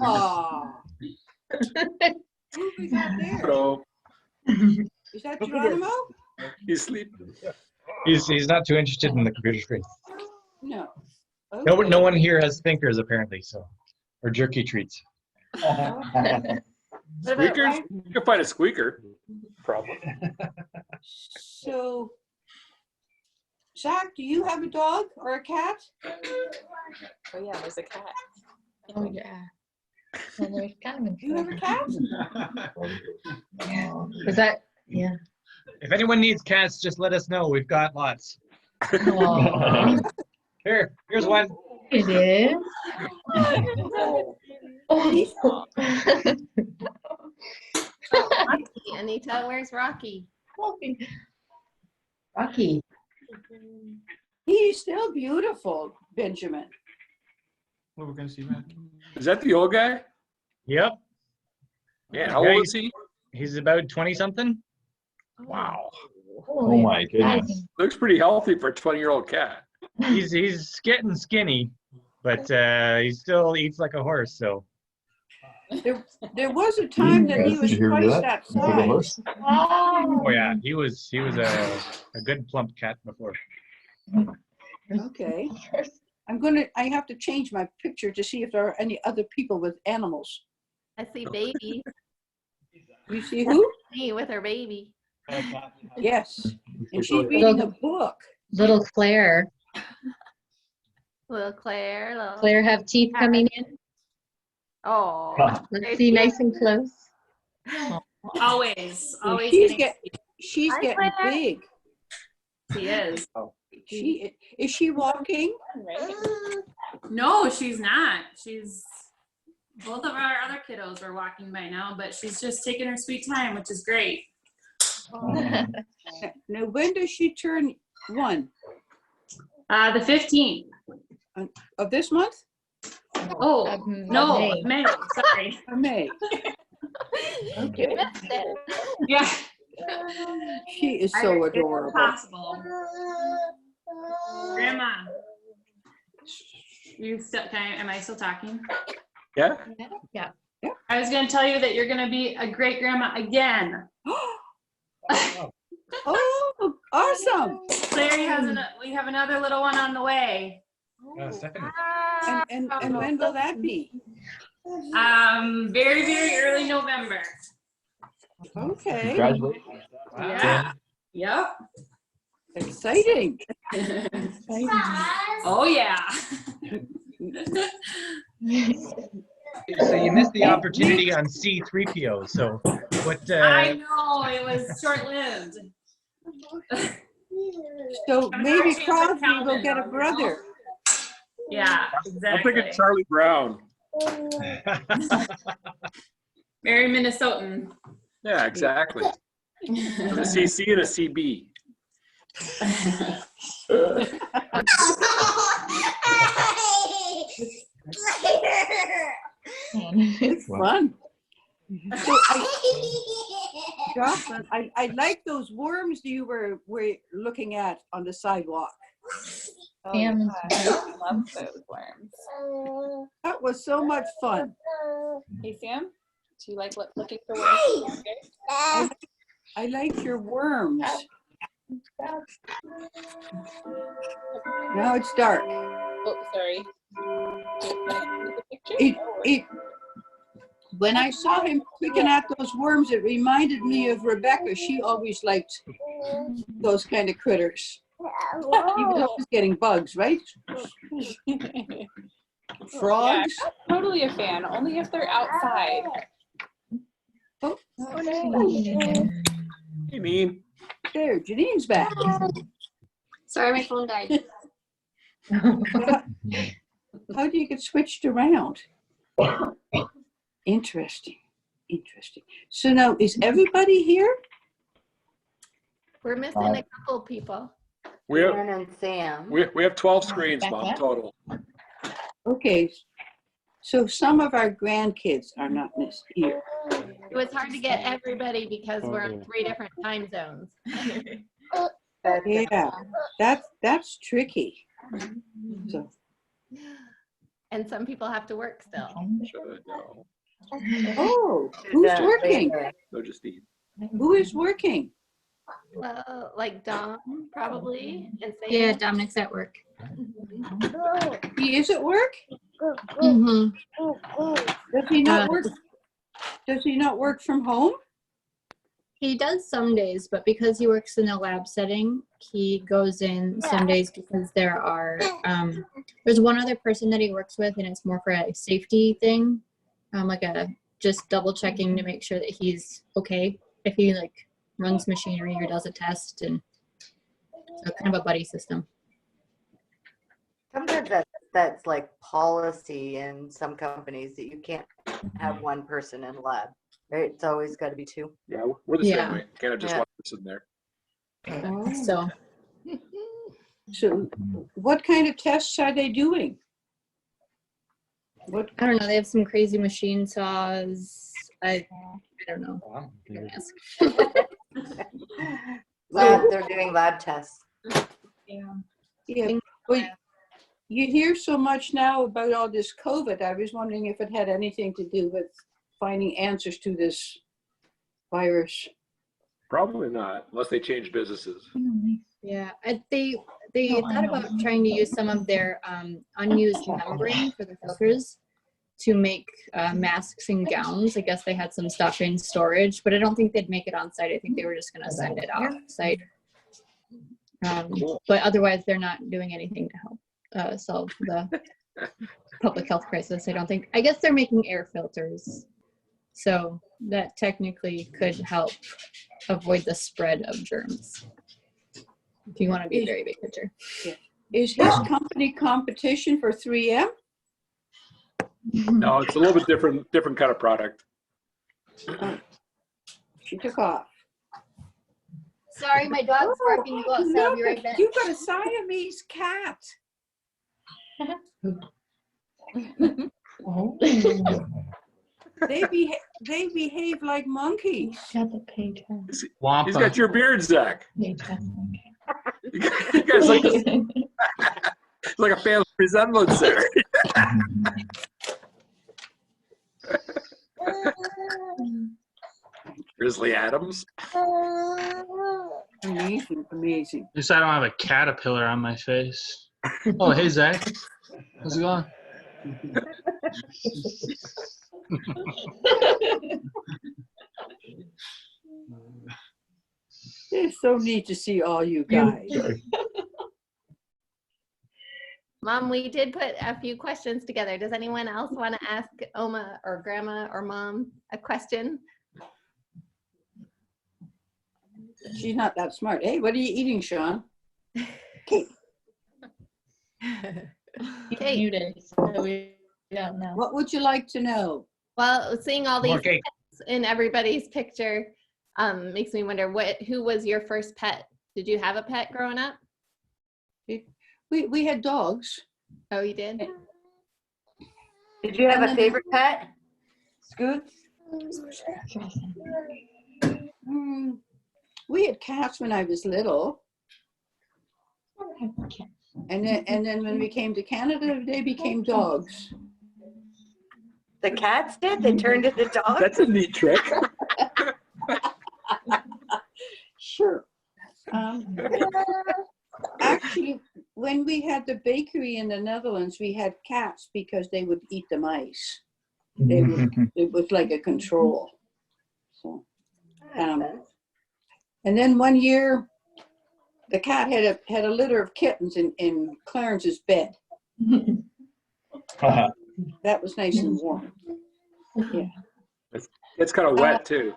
Aw. Who we got there? Hello. Is that Geronimo? He's sleeping. He's not too interested in the computer screen. No. No one here has thinkers apparently, so or jerky treats. Squeakers? You can find a squeaker. Probably. So, Zach, do you have a dog or a cat? Oh yeah, there's a cat. Oh yeah. And there's kind of. Do you have a cat? Is that, yeah. If anyone needs cats, just let us know. We've got lots. Here's one. It is. Rocky, Anita, where's Rocky? Rocky. He's still beautiful, Benjamin. Well, we're gonna see that. Is that the old guy? Yep. Yeah. How old is he? He's about 20 something. Wow. Oh my goodness. Looks pretty healthy for a 20-year-old cat. He's getting skinny, but he still eats like a horse. So. There was a time that he was twice that size. Oh yeah, he was a good plump cat before. Okay. I have to change my picture to see if there are any other people with animals. I see baby. You see who? Me with her baby. Yes. And she's reading a book. Little Claire. Little Claire. Little... Claire have teeth coming in. Oh. Let's see nice and close. Always. Always. She's getting big. She is. Is she walking? No, she's not. Both of our other kiddos are walking by now, but she's just taking her sweet time, which is great. Now, when does she turn 1? The 15th. Of this month? Oh, no, May. Sorry. May. Okay. Yeah. She is so adorable. Possible. Grandma. Am I still talking? Yeah. Yeah. I was going to tell you that you're going to be a great grandma again. Oh, awesome. Claire we have another little one on the way. And when will that be? Very, very early November. Okay. Congratulations. Yeah. Yep. Exciting. Oh yeah. So you missed the opportunity on C3PO. So what? I know it was short-lived. So maybe Crosby will get a brother. Yeah, exactly. I'm thinking Charlie Brown. Very Minnesotan. Yeah, exactly. The CC and a CB. It's fun. So Jocelyn, I like those worms you were looking at on the sidewalk. Oh, yeah. I love those worms. That was so much fun. Hey Sam, do you like looking for worms? I like your worms. Now it's dark. Oh, sorry. When I saw him picking at those worms, it reminded me of Rebecca. She always liked those kind of critters. He was always getting bugs, right? Frogs? Yeah, I'm not totally a fan, only if they're outside. Oh. Hey, mean. There, Janine's back. Sorry, my phone died. How do you get switched around? Interesting. So now, is everybody here? We're missing a couple people. We have, and Sam. we have 12 screens, Mom, total. Okay. So some of our grandkids are not here. It was hard to get everybody because we're on 3 different time zones. Yeah, that's tricky. So. And some people have to work still. Oh, who's working? No, just Steve. Who is working? Well, like Dom, probably. And Yeah, Dominic's at work. He is at work? Mm-hmm. Does he not work? Does he not work from home? He does some days, but because he works in a lab setting, he goes in some days because there are, there's one other person that he works with, and it's more for a safety thing, like just double checking to make sure that he's okay if he like runs machinery or does a test, and so kind of a buddy system. Sometimes that's that's like policy in some companies that you can't have one person in the lab, right? It's always got to be two. Yeah, we're the same Yeah. way. Can't have just Yeah. one person there. So So what kind of tests are they doing? What? I don't know. They have some crazy machine saws. I don't know. You can ask. They're doing lab tests. Yeah. Well, you hear so much now about all this COVID. I was wondering if it had anything to do with finding answers to this virus. Probably not, unless they change businesses. Yeah, they thought about trying to use some of their unused membrane for the filters to make masks and gowns. I guess they had some stuff in storage, but I don't think they'd make it on site. I think they were just going to send it off site. But otherwise, they're not doing anything to help solve the public health crisis, I don't think. I guess they're making air filters. So that technically could help avoid the spread of germs. If you want to be a very big picture. Yeah. Is his company competition for 3M? No, it's a little bit different kind of product. She took off. Sorry, my dog's barking to go outside. I'll be right back. You got a Siamese cat. They behave like monkeys. Got the page. He's got your beard, Zach. You guys like this, it's like a family resemblance there. Grizzly Adams. Amazing, amazing. At least I don't have a caterpillar on my face. Oh, hey, Zach. How's it going? It's so neat to see all you guys. Mom, we did put a few questions together. Does anyone else want to ask Oma or Grandma or Mom a question? She's not that smart. Hey, what are you eating, Sean? Cake. Cake. So we don't know. What would you like to know? Well, seeing all these More cake. pets in everybody's picture makes me wonder who was your first pet? Did you have a pet growing up? We had dogs. Oh, you did? Did you have a favorite pet? Scoots? We had cats when I was little. And then when we came to Canada, they became dogs. The cats did? They turned into dogs? That's a neat trick. Sure. Actually, when we had the bakery in the Netherlands, we had cats because they would eat the mice. It was like a control. So, and then one year, the cat had a litter of kittens in Clarence's bed. That was nice and warm. Yeah. It's kind of wet too.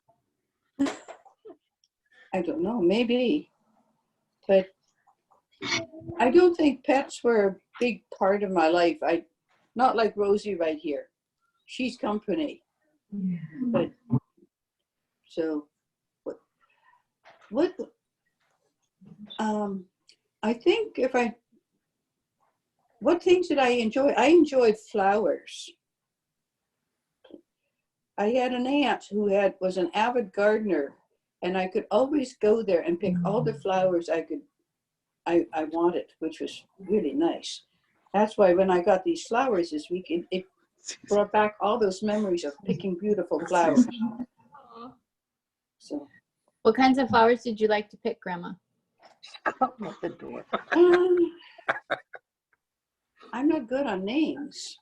I don't know, maybe. But I don't think pets were a big part of my life. Not like Rosie right here. She's company. But so what I think what things did I enjoy? I enjoyed flowers. I had an aunt who was an avid gardener, and I could always go there and pick all the flowers I wanted, which was really nice. That's why when I got these flowers this week, it brought back all those memories of picking beautiful flowers. So, What kinds of flowers did you like to pick, Grandma? The door. I'm not good on names.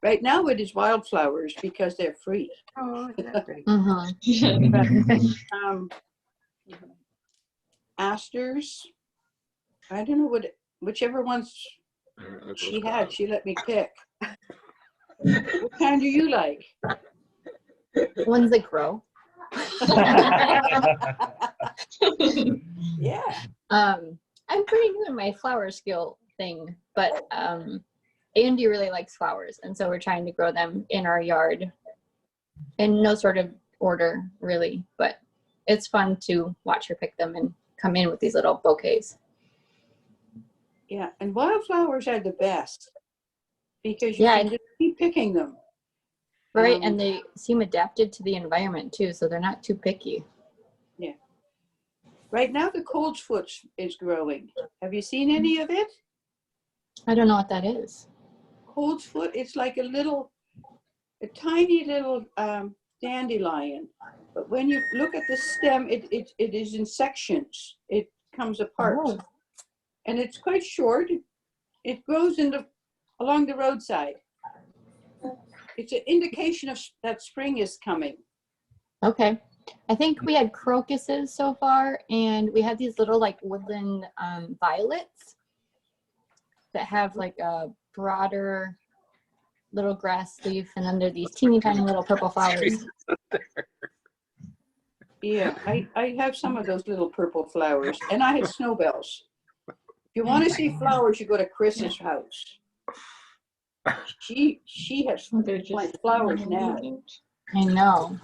Right now it is wildflowers because they're free. Oh, that's pretty. Asters. I don't know whichever ones she had, she let me pick. What kind do you like? Ones that grow. Yeah. I'm pretty good at my flower skill. thing, but Andy really likes flowers, and so we're trying to grow them in our yard in no sort of order really, but it's fun to watch her pick them and come in with these little bouquets. Yeah, and wildflowers are the best because you Yeah, can just keep picking them. Right, and they seem adapted to the environment too, so they're not too picky. Yeah. Right now the coltsfoot is growing. Have you seen any of it? I don't know what that is. Coltsfoot, it's like a tiny little dandelion. But when you look at the stem, it is in sections. It comes apart. Oh. And it's quite short. It grows along the roadside. It's an indication of that spring is coming. Okay. I think we had crocuses so far, and we had these little like woodland violets that have like a broader little grass leaf, and then there are these teeny tiny little purple flowers. Yeah, I have some of those little purple flowers, and I had snowbells. If you want to see flowers, you go to Chris's house. She has flowers now. I know.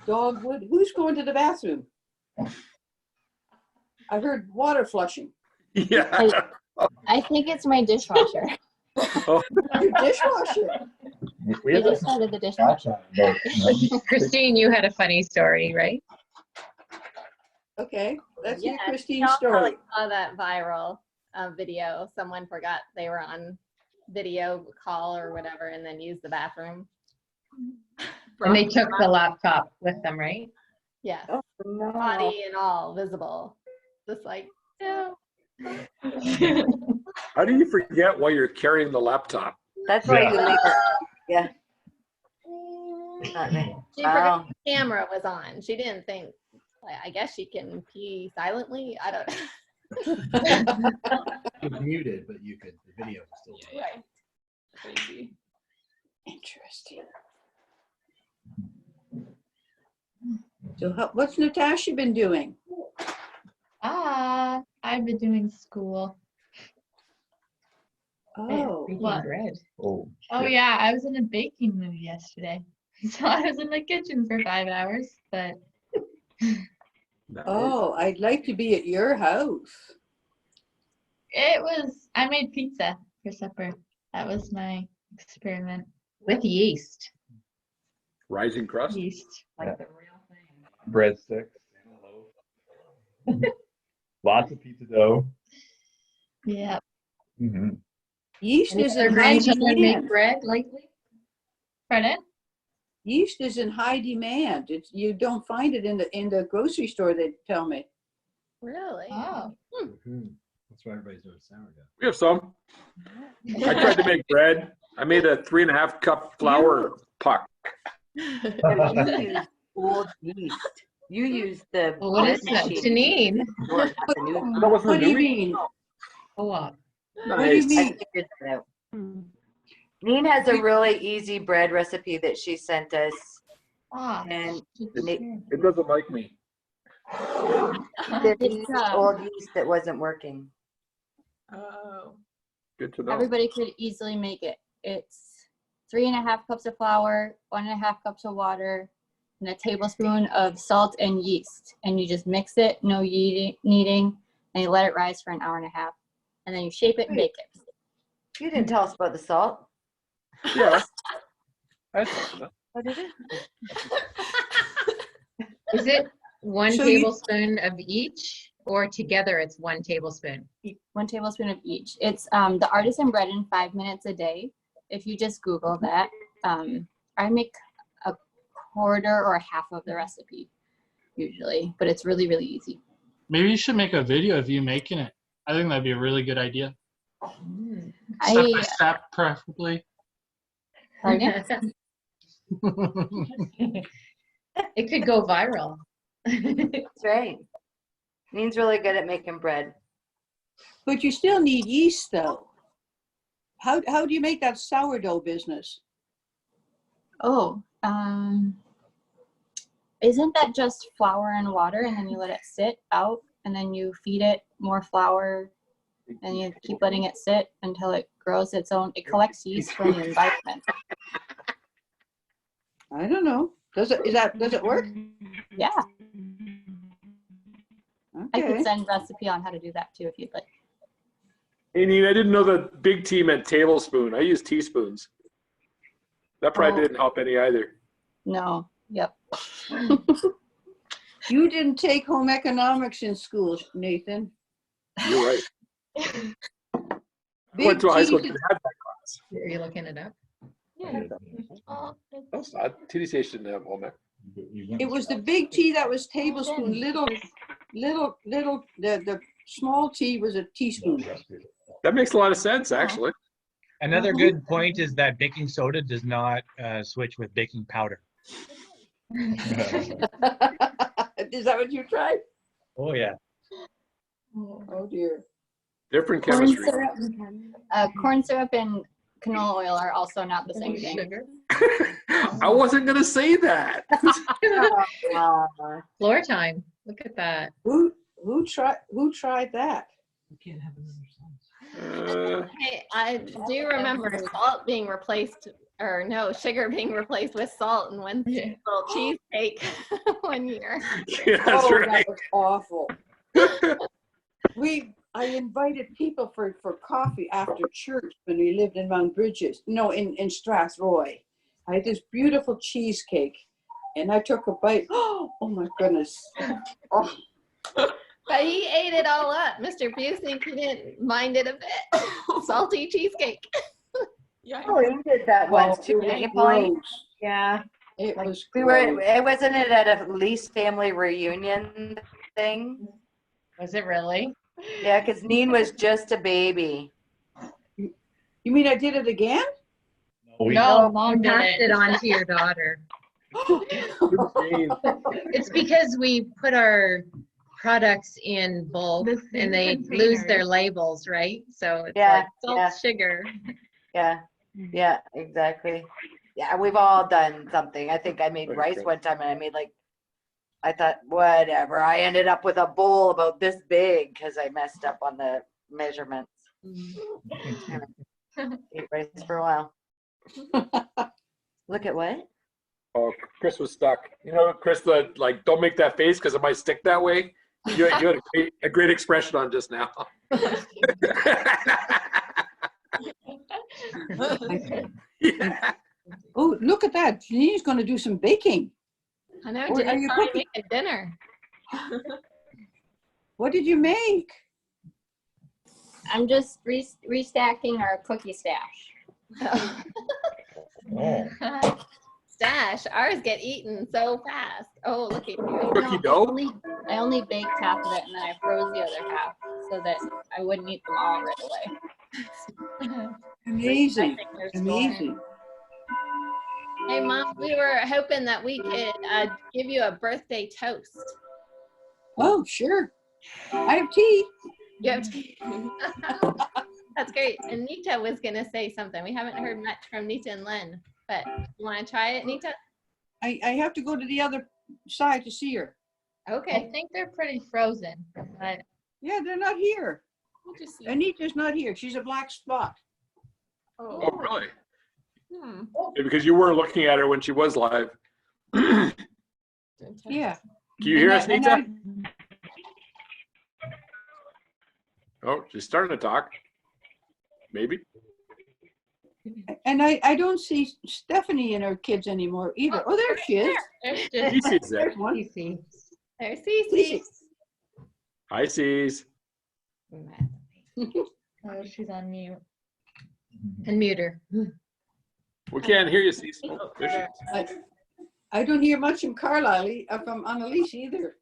Dogwood. Who's going to the bathroom? I heard water flushing. Yeah. I think it's my dishwasher. Oh. Your dishwasher. We just started the dishwasher. Christine, you had a funny story, right? Okay, let's hear Yeah, Christine's y'all story. probably saw that viral video. Someone forgot they were on video call or whatever and then used the bathroom. And they took the laptop with them, right? Yeah. Oh, no. Body and all visible. Just like, no. How do you forget while you're carrying the laptop? That's why you leave it. Yeah. Not me. She forgot the camera was on. She didn't think, I guess she can pee silently. I don't know. It was muted, but you could, the video was still there. Right. Crazy. Interesting. So what's Natasha been doing? I've been doing school. Oh, what? Bread. Oh, Yeah, I was in a baking mood yesterday. So I was in the kitchen for 5 hours, but oh, I'd like to be at your house. I made pizza for supper. That was my experiment. With yeast. Rising crust? Yeast. Like the real thing. breadsticks, lots of pizza dough. Yeah. Mm-hmm. Yeast Any is other in high grandchildren make demand. bread lately? Pardon? Yeast is in high demand. You don't find it in the grocery store, they tell me. Really? Oh. That's why everybody's doing sourdough. We have some. I tried to make bread. I made a 3.5 cup flour puck. You use old yeast. You use the Well, what is that? Janine. Or the new- What do you mean? Co-op. What do you Nice. mean? I figured that out. Neen has a really easy bread recipe that she sent us, and It doesn't like me. they used old yeast that wasn't working. Oh. Good to know. Everybody could easily make it. It's 3.5 cups of flour, 1.5 cups of water, and a tablespoon of salt and yeast. And you just mix it, no kneading, and you let it rise for an hour and a half. And then you shape it and bake it. You didn't tell us about the salt. Yeah. What is it? Is it one So you- tablespoon of each, or together it's 1 tablespoon? 1 tablespoon of each. It's the artisan bread in 5 minutes a day. If you just Google that, I make a quarter or a half of the recipe usually, but it's really, really easy. Maybe you should make a video of you making it. I think that'd be a really good idea. Step by step, preferably. Pardon? It could go viral. That's right. Neen's really good at making bread. But you still need yeast, though. How do you make that sourdough business? Oh, isn't that just flour and water, and then you let it sit out, and then you feed it more flour and you keep letting it sit until it grows its own. It collects yeast from the environment. I don't know. Does it work? Yeah. I could Okay. send recipe on how to do that too if you'd like. Hey, Nina, I didn't know that big T meant tablespoon. I use teaspoons. That probably didn't help any either. No. Yep. You didn't take home economics in school, Nathan. You're right. I went to a high school that didn't have that class. Are you looking it up? Yeah. That's not. TDCH didn't have home ec. It was the big T that was tablespoon. Little. The small T was a teaspoon. That makes a lot of sense, actually. Another good point is that baking soda does not switch with baking powder. Is that what you tried? Oh yeah. Oh dear. Different Corn chemistry. syrup, corn syrup and canola oil are also not the same thing. Sugar. I wasn't gonna say that. Floor time. Look at that. Who tried that? Hey, I do remember salt being replaced, or no, sugar being replaced with salt in one little cheesecake one year. Yeah, that's right. That was awful. I invited people for coffee after church when we lived in Mount Bridges. No, in Strathroy. I had this beautiful cheesecake, and I took a bite. Oh my goodness! Oh. But he ate it all up. Mr. Busey, he didn't mind it a bit. Salty cheesecake. Oh, he did that once too. Didn't you, Pauline? Yeah. It was. It wasn't it at a Lise family reunion thing? Was it really? Yeah, because Neen was just a baby. You mean I did it again? No, Mom passed it on to your daughter. It's because we put our products in bulk and they lose their labels, right? So it's like salt, sugar. Yeah, exactly. Yeah, we've all done something. I think I made rice one time and I thought, whatever. I ended up with a bowl about this big because I messed up on the measurements. Ate rice for a while. Look at what? Oh, Chris was stuck. You know, Chris, like, don't make that face because it might stick that way. You had a great expression on just now. Yeah. Oh, look at that. Janine's going to do some baking. I know, What are you Janine's already cooking? making dinner. What did you make? I'm just restacking our cookie stash. Stash. Ours get eaten so fast. Oh, look at you. Cookie dough? I only baked half of it and then I froze the other half so that I wouldn't eat them all right away. Amazing. Amazing. Hey, Mom, we were hoping that we could give you a birthday toast. Oh, sure. I have tea. You have tea. That's great. And Nita was going to say something. We haven't heard much from Nita and Len, but you want to try it, Nita? I have to go to the other side to see her. Okay. I think they're pretty frozen. But Yeah, they're not here. Anita's not here. She's a black spot. Oh, really? Hmm. Yeah, because you weren't looking at her when she was live. Yeah. Can you hear us, Nita? Oh, she's starting to talk. Maybe. And I don't see Stephanie and her kids anymore either. Oh, there she is. Cece's there. There's one. There's Cece. Hi, Cece. oh, she's on mute. Unmute her. We can't hear you, Cece. Oh, there she is. I don't hear much from Carlisle, from Annalise either.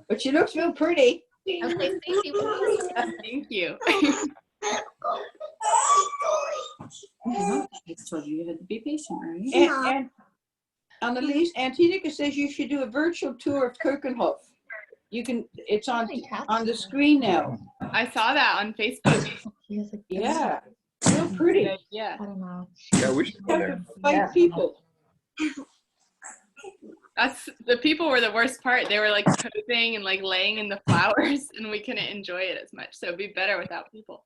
But she looks real pretty. Okay, Cece. Thank you. I told you had to be patient, right? And Annalise, Antinica says you should do a virtual tour of Kirkenhof. You can. It's on the screen now. I saw that on Facebook. Yeah, real pretty. Yeah. I don't know. Yeah, we should go there. Fight people. The people were the worst part. They were like posing and like laying in the flowers, and we couldn't enjoy it as much. So it'd be better without people.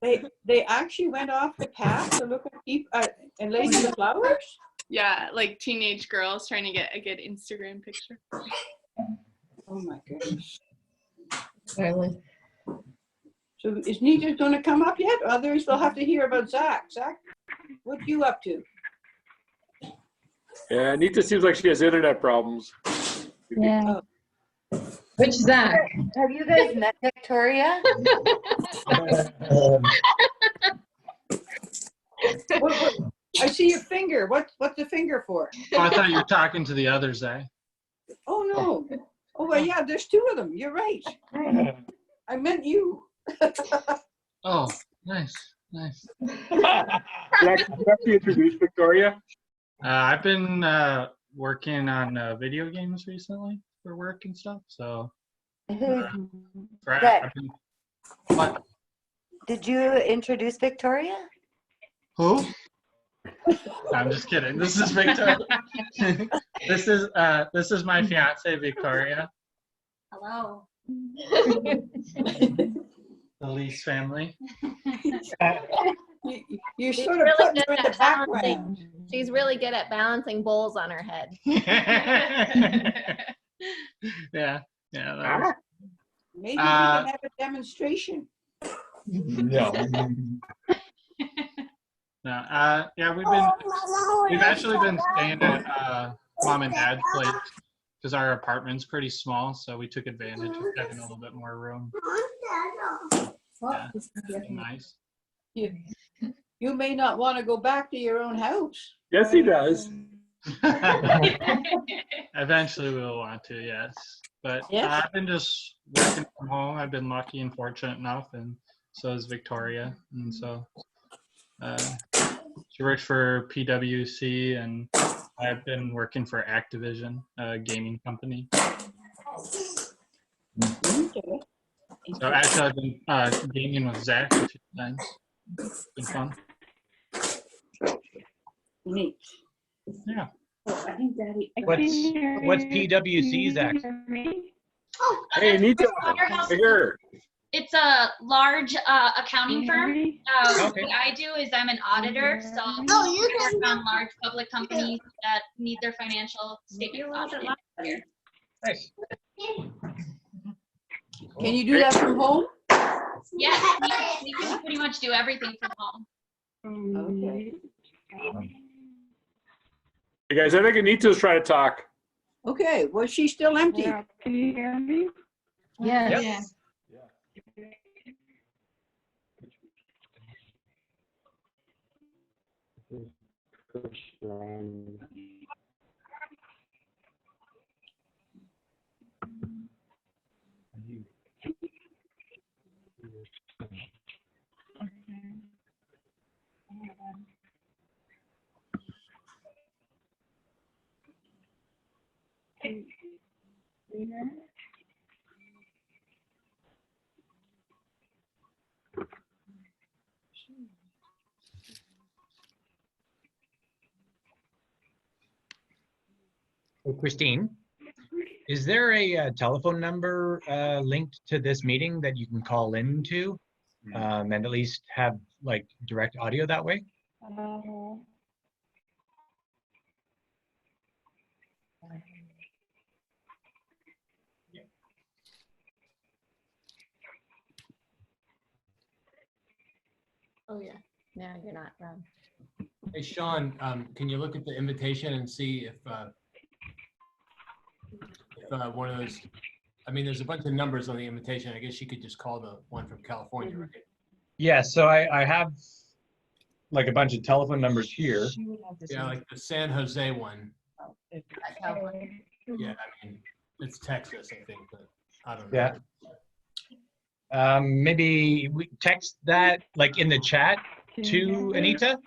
They actually went off the path to look at people and lay in the flowers. Yeah, like teenage girls trying to get a good Instagram picture. Oh my goodness. Really? So is Nita going to come up yet? Others will have to hear about Zach. Zach, what you up to? Yeah, Nita seems like she has internet problems. Yeah. Which Zach? Have you guys met Victoria? What, I see your finger. What's the finger for? Oh, I thought you were talking to the others, eh? Oh no. Oh well, yeah. There's two of them. You're right. I meant you. Oh, nice, nice. You actually introduce Victoria? I've been working on video games recently for work and stuff. So, what? Did you introduce Victoria? Who? I'm just kidding. This is Victoria. This is my fiance Victoria. Hello. The Lise family. You She's sort of really put her in the background. She's really good at balancing bowls on her head. Yeah. That Maybe we can have a demonstration. No. No. Yeah, we've actually been staying at mom and dad's place because our apartment's pretty small, so we took advantage of having a little bit more room. Yeah, nice. You may not want to go back to your own house. Yes, he does. Eventually we'll want to, yes. But I've been just working from home. I've been lucky and fortunate enough, and so is Victoria. And so she works for PwC, and I've been working for Activision, a gaming company. So actually I've been gaming with Zach a few times. It's been fun. Neat. Yeah. I think Daddy. What's PwC, Zach? Hey, Nita, here. It's a large accounting firm. What I do is I'm an auditor, so I work on large public companies that need their financial statements audited. Nice. Can you do that from home? Yeah, we can pretty much do everything from home. Okay. Hey guys, I think Anita's trying to talk. Okay, well, she's still empty. Can you hear me? Yes. Hey, Christine, is there a telephone number linked to this meeting that you can call into and at least have like direct audio that way? Oh yeah. No, you're not, Rob. Hey, Sean, can you look at the invitation and see if one of those, I mean, there's a bunch of numbers on the invitation. I guess you could just call the one from California, right? Yeah, so I have like a bunch of telephone numbers here. Yeah, like the San Jose one. Yeah, I mean, it's Texas, I think, but I don't know. Yeah. Maybe we text that like in the chat to Anita,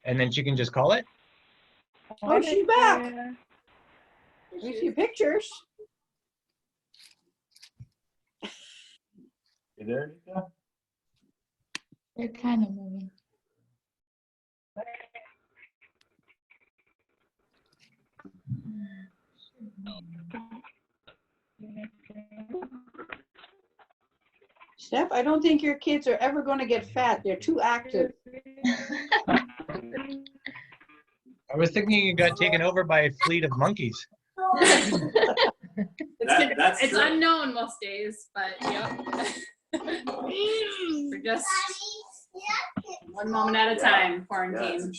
and then she can just call it. Oh, she's back. We see pictures. You there, Anita? They're kind of moving. Steph, I don't think your kids are ever going to get fat. They're too active. I was thinking you got taken over by a fleet of monkeys. It's unknown most days, but yep. We're just one moment at a time, quarantine.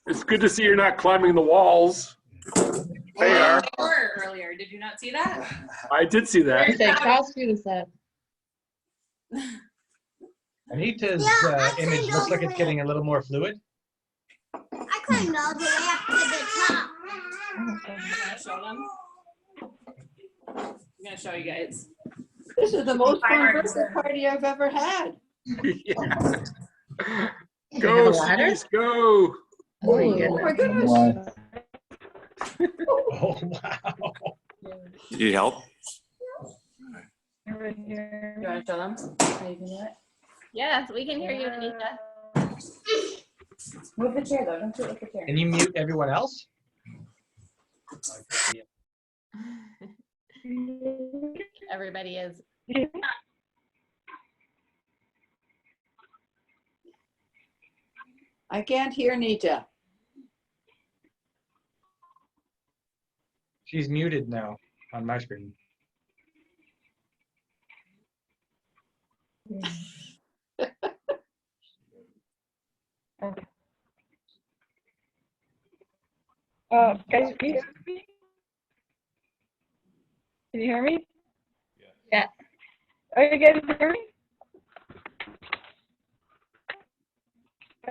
It's good to see you're not climbing the walls. They are. They were earlier. Did you not see that? I did see that. Cross through the set. Anita's image looks like it's getting a little more fluid. I climbed all the way up to the top. I'm gonna show them. I'm gonna show you guys. This is the most fun birthday party I've ever had. Yeah. Go, Lise, go. Oh my goodness. Oh, wow. You need help? You want to show them how you can do it? Yes, we can hear you, Anita. Move the chair though. Don't do it with the chair. Can you mute everyone else? Everybody is. I can't hear Nita. She's muted now on my screen. Guys, can you hear me? Can you hear me? Yeah. Oh, you guys hear me?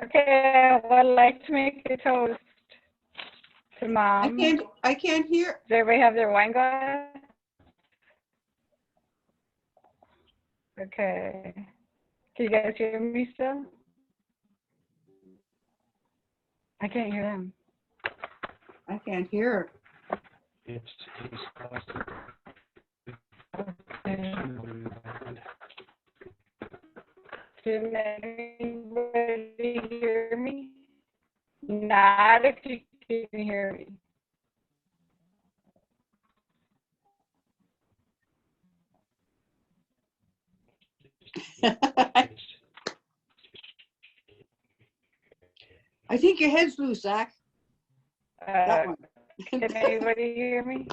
Okay, I would like to make a toast to Mom. I can't hear. Does everybody have their wine glass? Okay. Can you guys hear me still? I can't hear them. I can't hear. Can anybody hear me? Not if you can hear me. I think your head's loose, Zach. That one. Can anybody hear me?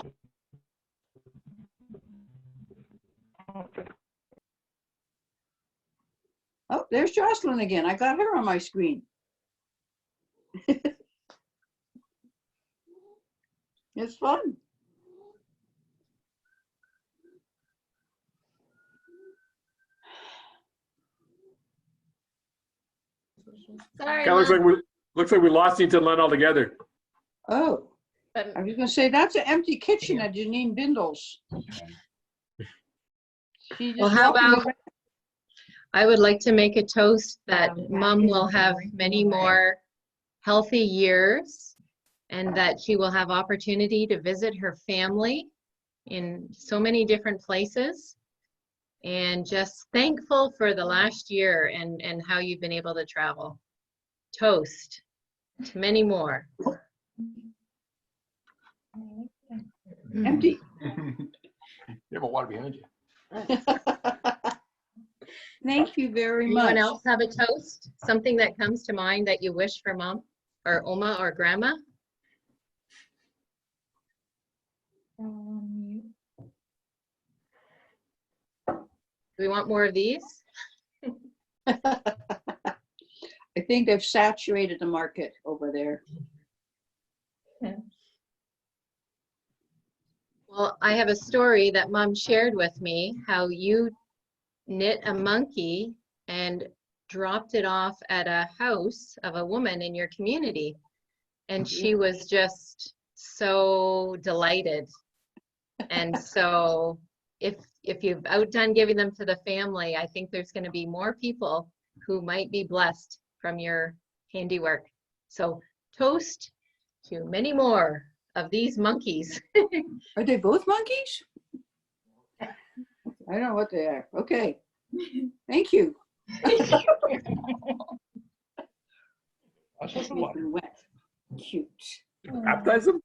Oh, there's Jocelyn again. I got her on my screen. It's fun. Sorry, Kind of looks like we lost Nita and Len altogether. Oh, I was going to say that's an empty kitchen at Janine Bindle's. Well, how about, I would like to make a toast that Mom will have many more healthy years and that she will have opportunity to visit her family in so many different places. And just thankful for the last year and how you've been able to travel. Toast to many more. Empty. You have a water behind you. Thank you very much. Anyone else have a toast? Something that comes to mind that you wish for Mom or Oma or Grandma? Do we want more of these? I think they've saturated the market over there. Well, I have a story that Mom shared with me, how you knit a monkey and dropped it off at a house of a woman in your community. And she was just so delighted. And so if you've outdone giving them to the family, I think there's going to be more people who might be blessed from your handiwork. So toast to many more of these monkeys. Are they both monkeys? I don't know what they are. Okay. Thank you. Wet. Cute. Baptize them?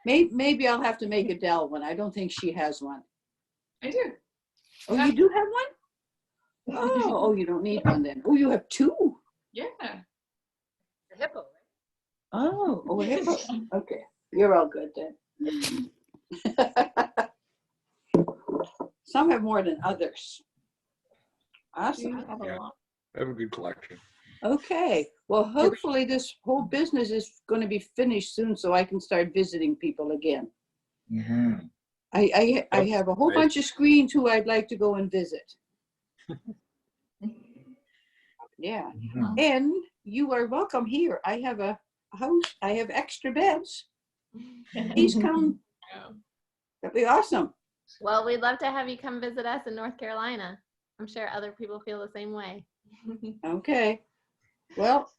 Maybe I'll have to make Adele one. I don't think she has one. I do. Oh, you do have one? Oh, you don't need one then. Oh, you have two. Yeah. The hippo. Oh, a hippo. Okay, you're all good then. Some have more than others. Awesome. Yeah, I have a good collection. Okay, well, hopefully this whole business is going to be finished soon so I can start visiting people again. Mm-hmm. I have a whole bunch of screens who I'd like to go and visit. Yeah, and you are welcome here. I have a house, I have extra beds. Please come. That'd be awesome. Well, we'd love to have you come visit us in North Carolina. I'm sure other people feel the same way. Okay. Well,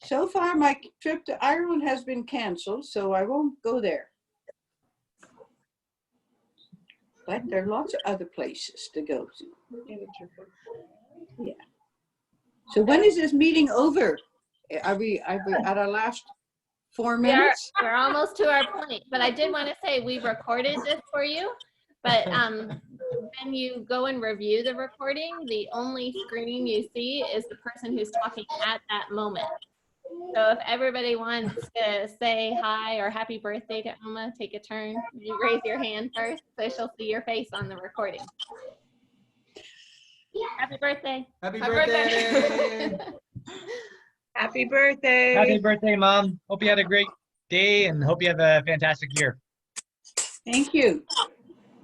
so far my trip to Ireland has been canceled, so I won't go there. But there are lots of other places to go to. Yeah. So when is this meeting over? Are we at our last 4 minutes? We're almost to our point, but I did want to say we recorded this for you. But when you go and review the recording, the only screen you see is the person who's talking at that moment. So if everybody wants to say hi or happy birthday to Oma, take a turn. You raise your hand first so she'll see your face on the recording. Happy birthday. Happy birthday. Happy birthday. Happy birthday, Mom. Hope you had a great day and hope you have a fantastic year. Thank you.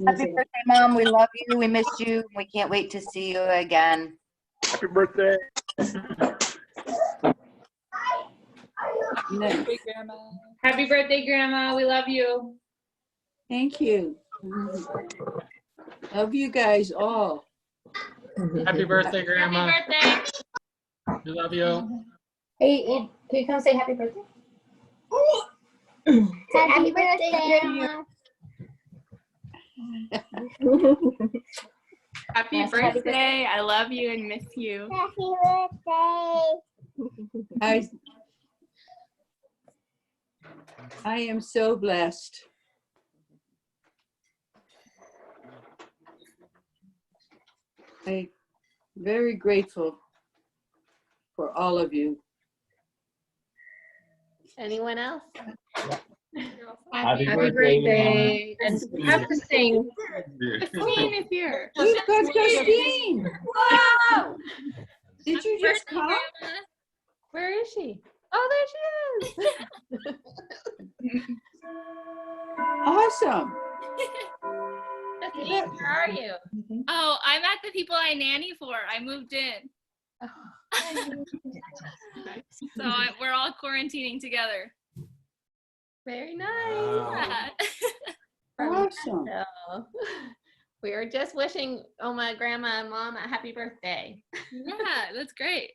Happy birthday, Mom. We love you. We miss you. We can't wait to see you again. Happy birthday. Happy birthday, Grandma. We love you. Thank you. Love you guys all. Happy birthday, Grandma. Happy birthday. We love you. Hey, can you come say happy birthday? Happy birthday, Grandma. Happy birthday. I love you and miss you. Happy birthday. I am so blessed. I'm very grateful for all of you. Anyone else? Happy birthday. And we have to sing. Christine is here. We've got Christine. Wow. Did you just come? Where is she? Oh, there she is. Awesome. Christine, where are you? Oh, I'm at the people I nanny for. I moved in. So we're all quarantining together. Very nice. Yeah. Awesome. We were just wishing Oma, Grandma, and Mom a happy birthday. Yeah, that's great.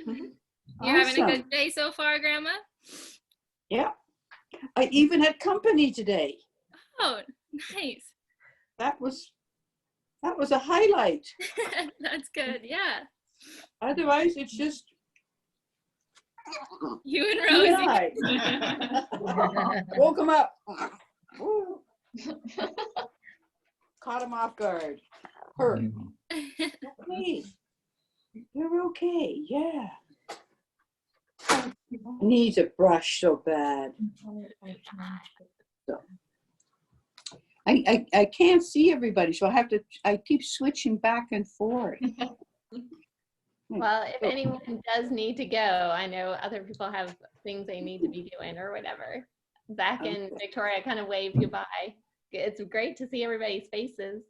You're Awesome. having a good day so far, Grandma? Yeah. I even had company today. Oh, nice. That was a highlight. That's good, yeah. Otherwise, it's just you and you Rosie. and I. Woke him up. Caught him off guard. Her. Hey, you're okay. Yeah. Needs a brush so bad. So, I can't see everybody, so I keep switching back and forth. Well, if anyone does need to go, I know other people have things they need to be doing or whatever. Zach and Victoria kind of waved goodbye. It's great to see everybody's faces.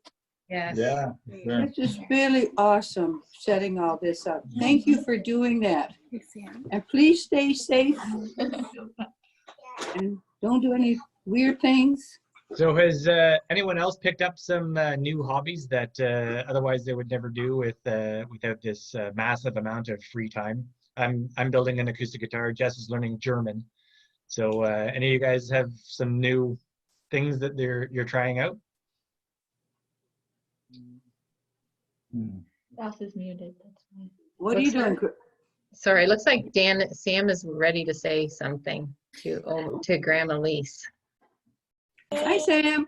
Yes. Yeah. This is really awesome, setting all this up. Thank you for doing that. And please stay safe and don't do any weird things. So has anyone else picked up some new hobbies that otherwise they would never do without this massive amount of free time? I'm building an acoustic guitar. Jess is learning German. So any of you guys have some new things that you're trying out? Ross is muted. That's fine. What are you doing? Sorry, it looks like Sam is ready to say something to Grandma Lise. Hi, Sam.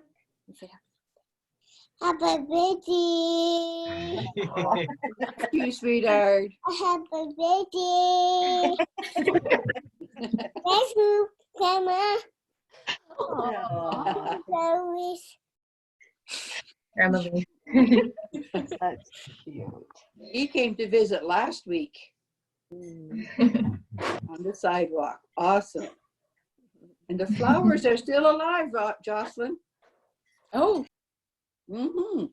Happy birthday. Thank you, sweetheart. Happy birthday. Thank you, Grandma. Lise. Grandma Lise. That's cute. He came to visit last week on the sidewalk. Awesome. And the flowers are still alive, Jocelyn. Oh. Mm-hmm.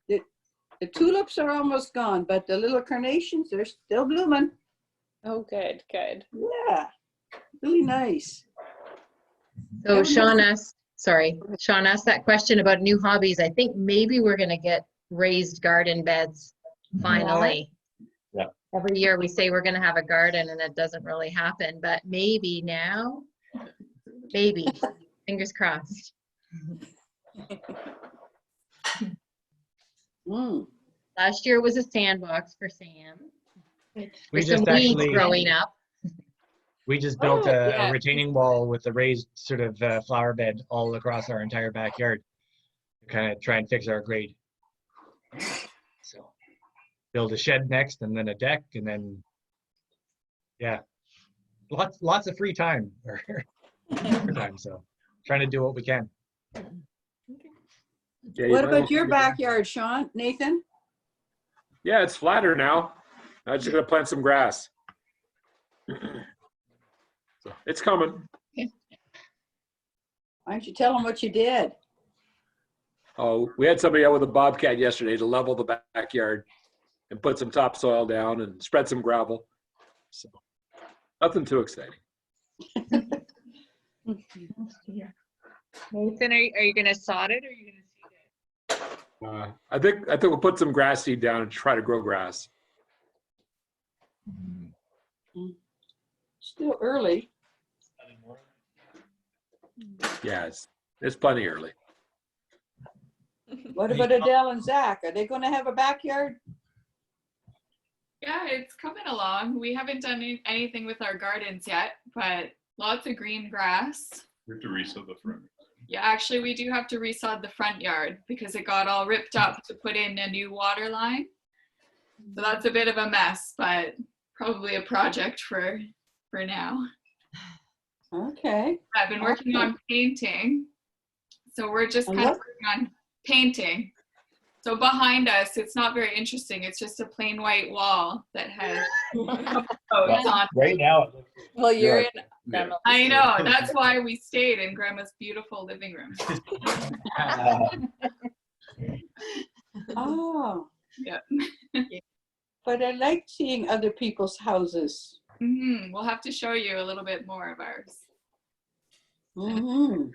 The tulips are almost gone, but the little carnations are still blooming. Oh, good, good. Yeah, really nice. So Sean asked that question about new hobbies. I think maybe we're gonna get raised garden beds finally. Yeah. Every year we say we're gonna have a garden and it doesn't really happen, but maybe now, maybe, fingers crossed. Last year was a sandbox for Sam. We With just some weeds actually growing up. We just built Oh, a yeah. retaining wall with a raised sort of flower bed all across our entire backyard to kind of try and fix our grade. So build a shed next and then a deck and then, yeah, lots of free time. So trying to do what we can. Yeah, What about your backyard, Sean? Nathan? Yeah, it's flatter now. I'm just gonna plant some grass. So it's coming. Why don't you tell them what you did? Oh, we had somebody out with a bobcat yesterday to level the backyard and put some topsoil down and spread some gravel. So nothing too exciting. Nathan, are you gonna sod it or are you gonna seed it? I think we'll put some grass seed down and try to grow grass. Still early. Yeah, it's plenty early. What about Adele and Zach? Are they going to have a backyard? Yeah, it's coming along. We haven't done anything with our gardens yet, but lots of green grass. We have to resod the front. Yeah, actually, we do have to resod the front yard because it got all ripped up to put in a new water line. So that's a bit of a mess, but probably a project for now. Okay. I've been working on painting. So we're just kind of working on painting. So behind us, it's not very interesting. It's just a plain white wall that has photos on. Right now, it looks Well, you're in Grandma's. I know. That's why we stayed in Grandma's beautiful living room. Oh. Yeah. But I like seeing other people's houses. Mm-hmm. We'll have to show you a little bit more of ours. Mm-hmm.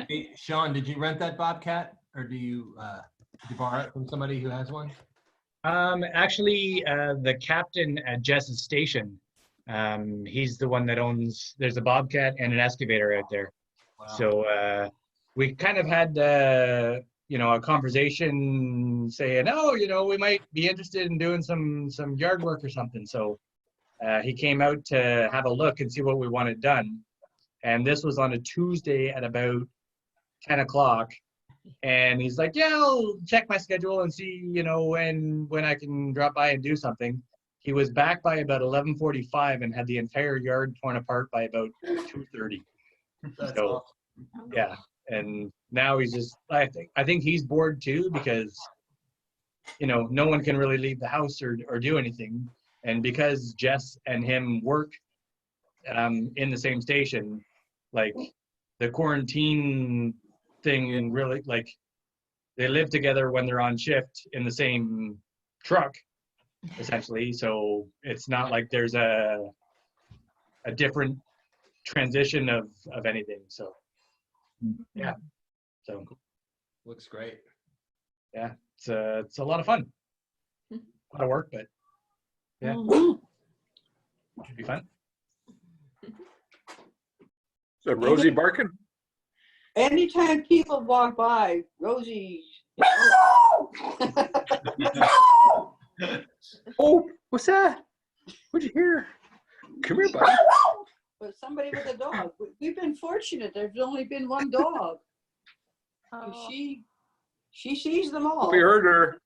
Hey, Sean, did you rent that bobcat or did you borrow it from somebody who has one? Actually, the captain at Jess's station, he's the one that owns, there's a bobcat and an excavator out there. Wow. So we kind of had, a conversation saying, oh, we might be interested in doing some yard work or something. So he came out to have a look and see what we wanted done. And this was on a Tuesday at about 10 o'clock. And he's like, yeah, I'll check my schedule and see, when I can drop by and do something. He was back by about 11:45 and had the entire yard torn apart by about 2:30. So, awesome. yeah. And now he's just, I think he's bored too because, no one can really leave the house or do anything. And because Jess and him work in the same station, like the quarantine thing and really like they live together when they're on shift in the same truck essentially, so it's not like there's a different transition of anything. So yeah, so Looks great. yeah, it's a lot of fun, a lot of work, but yeah, should be fun. Is that Rosie barking? Anytime people walk by, Rosie. Oh, what's that? What'd you hear? Come here, buddy. but somebody with a dog. We've been fortunate. There's only been one dog. Oh. She sees them all. We heard her.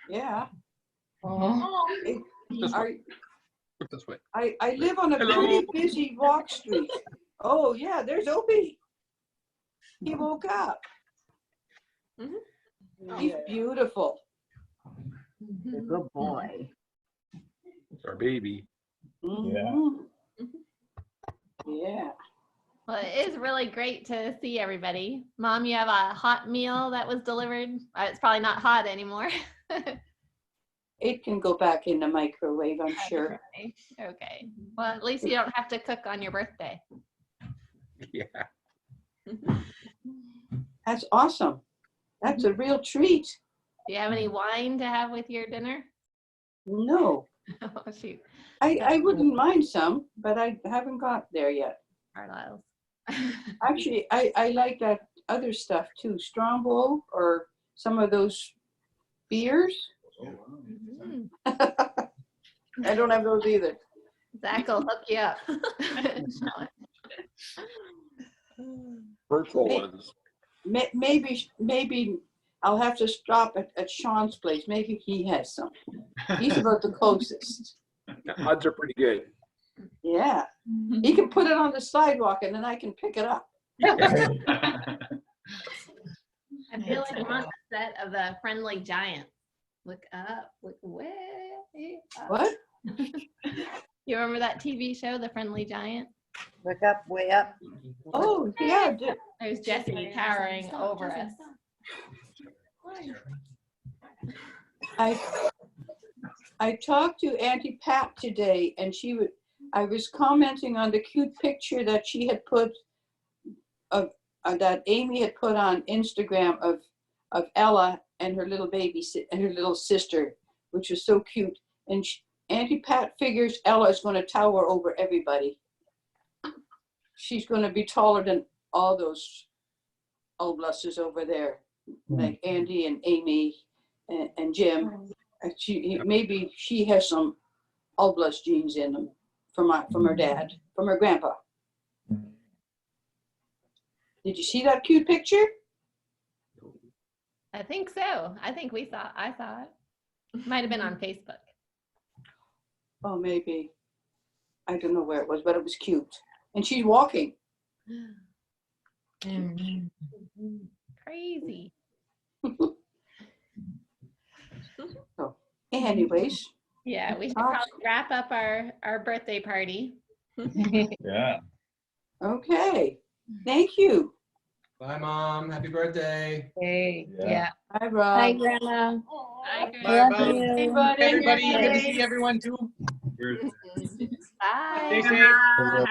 Yeah. Oh. This way. I live on a pretty busy walk street. Oh yeah, there's Opie. He woke up. He's beautiful. Good boy. It's our baby. Yeah. Well, it is really great to see everybody. Mom, you have a hot meal that was delivered. It's probably not hot anymore. It can go back in the microwave, I'm sure. Okay. Well, at least you don't have to cook on your birthday. Yeah. That's awesome. That's a real treat. Do you have any wine to have with your dinner? No. Oh, shoot. I wouldn't mind some, but I haven't got there yet. Carlisle's. Actually, I like that other stuff too. Strongbow or some of those beers. I don't have those either. Zach will hook you up. Virtual ones. Maybe I'll have to stop at Sean's place. Maybe he has some. He's about the closest. Odds are pretty good. Yeah. He can put it on the sidewalk and then I can pick it up. I feel like I'm on the set of the Friendly Giant. Look up, look way up. What? You remember that TV show, The Friendly Giant? Look up, way up. Oh, yeah. There's Jesse towering over us. I talked to Auntie Pat today, and I was commenting on the cute picture that she had put that Amy had put on Instagram of Ella and her little baby and her little sister, which was so cute. And Auntie Pat figures Ella is going to tower over everybody. She's going to be taller than all those Obluses over there, like Andy and Amy and Jim. Maybe she has some Oblus genes in them from her dad, from her grandpa. Did you see that cute picture? I think so. I think I saw it. Might have been on Facebook. Oh, maybe. I don't know where it was, but it was cute. And she's walking. Crazy. So, anyways. Yeah, we should probably wrap up our birthday party. Yeah. Okay. Thank you. Bye, Mom. Happy birthday. Hey. Yeah. Bye, Rob. Hi, Grandma. Bye, Bye, Grandma. Mom. Everybody, good to see everyone too. Bye. Stay safe.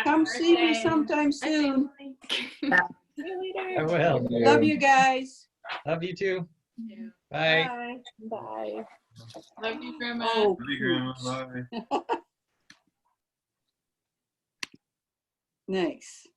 Come see me sometime soon. I will. Love you guys. Love you too. Bye. Bye. Love you, Grandma. Oh, Love you, Grandma. Bye. nice.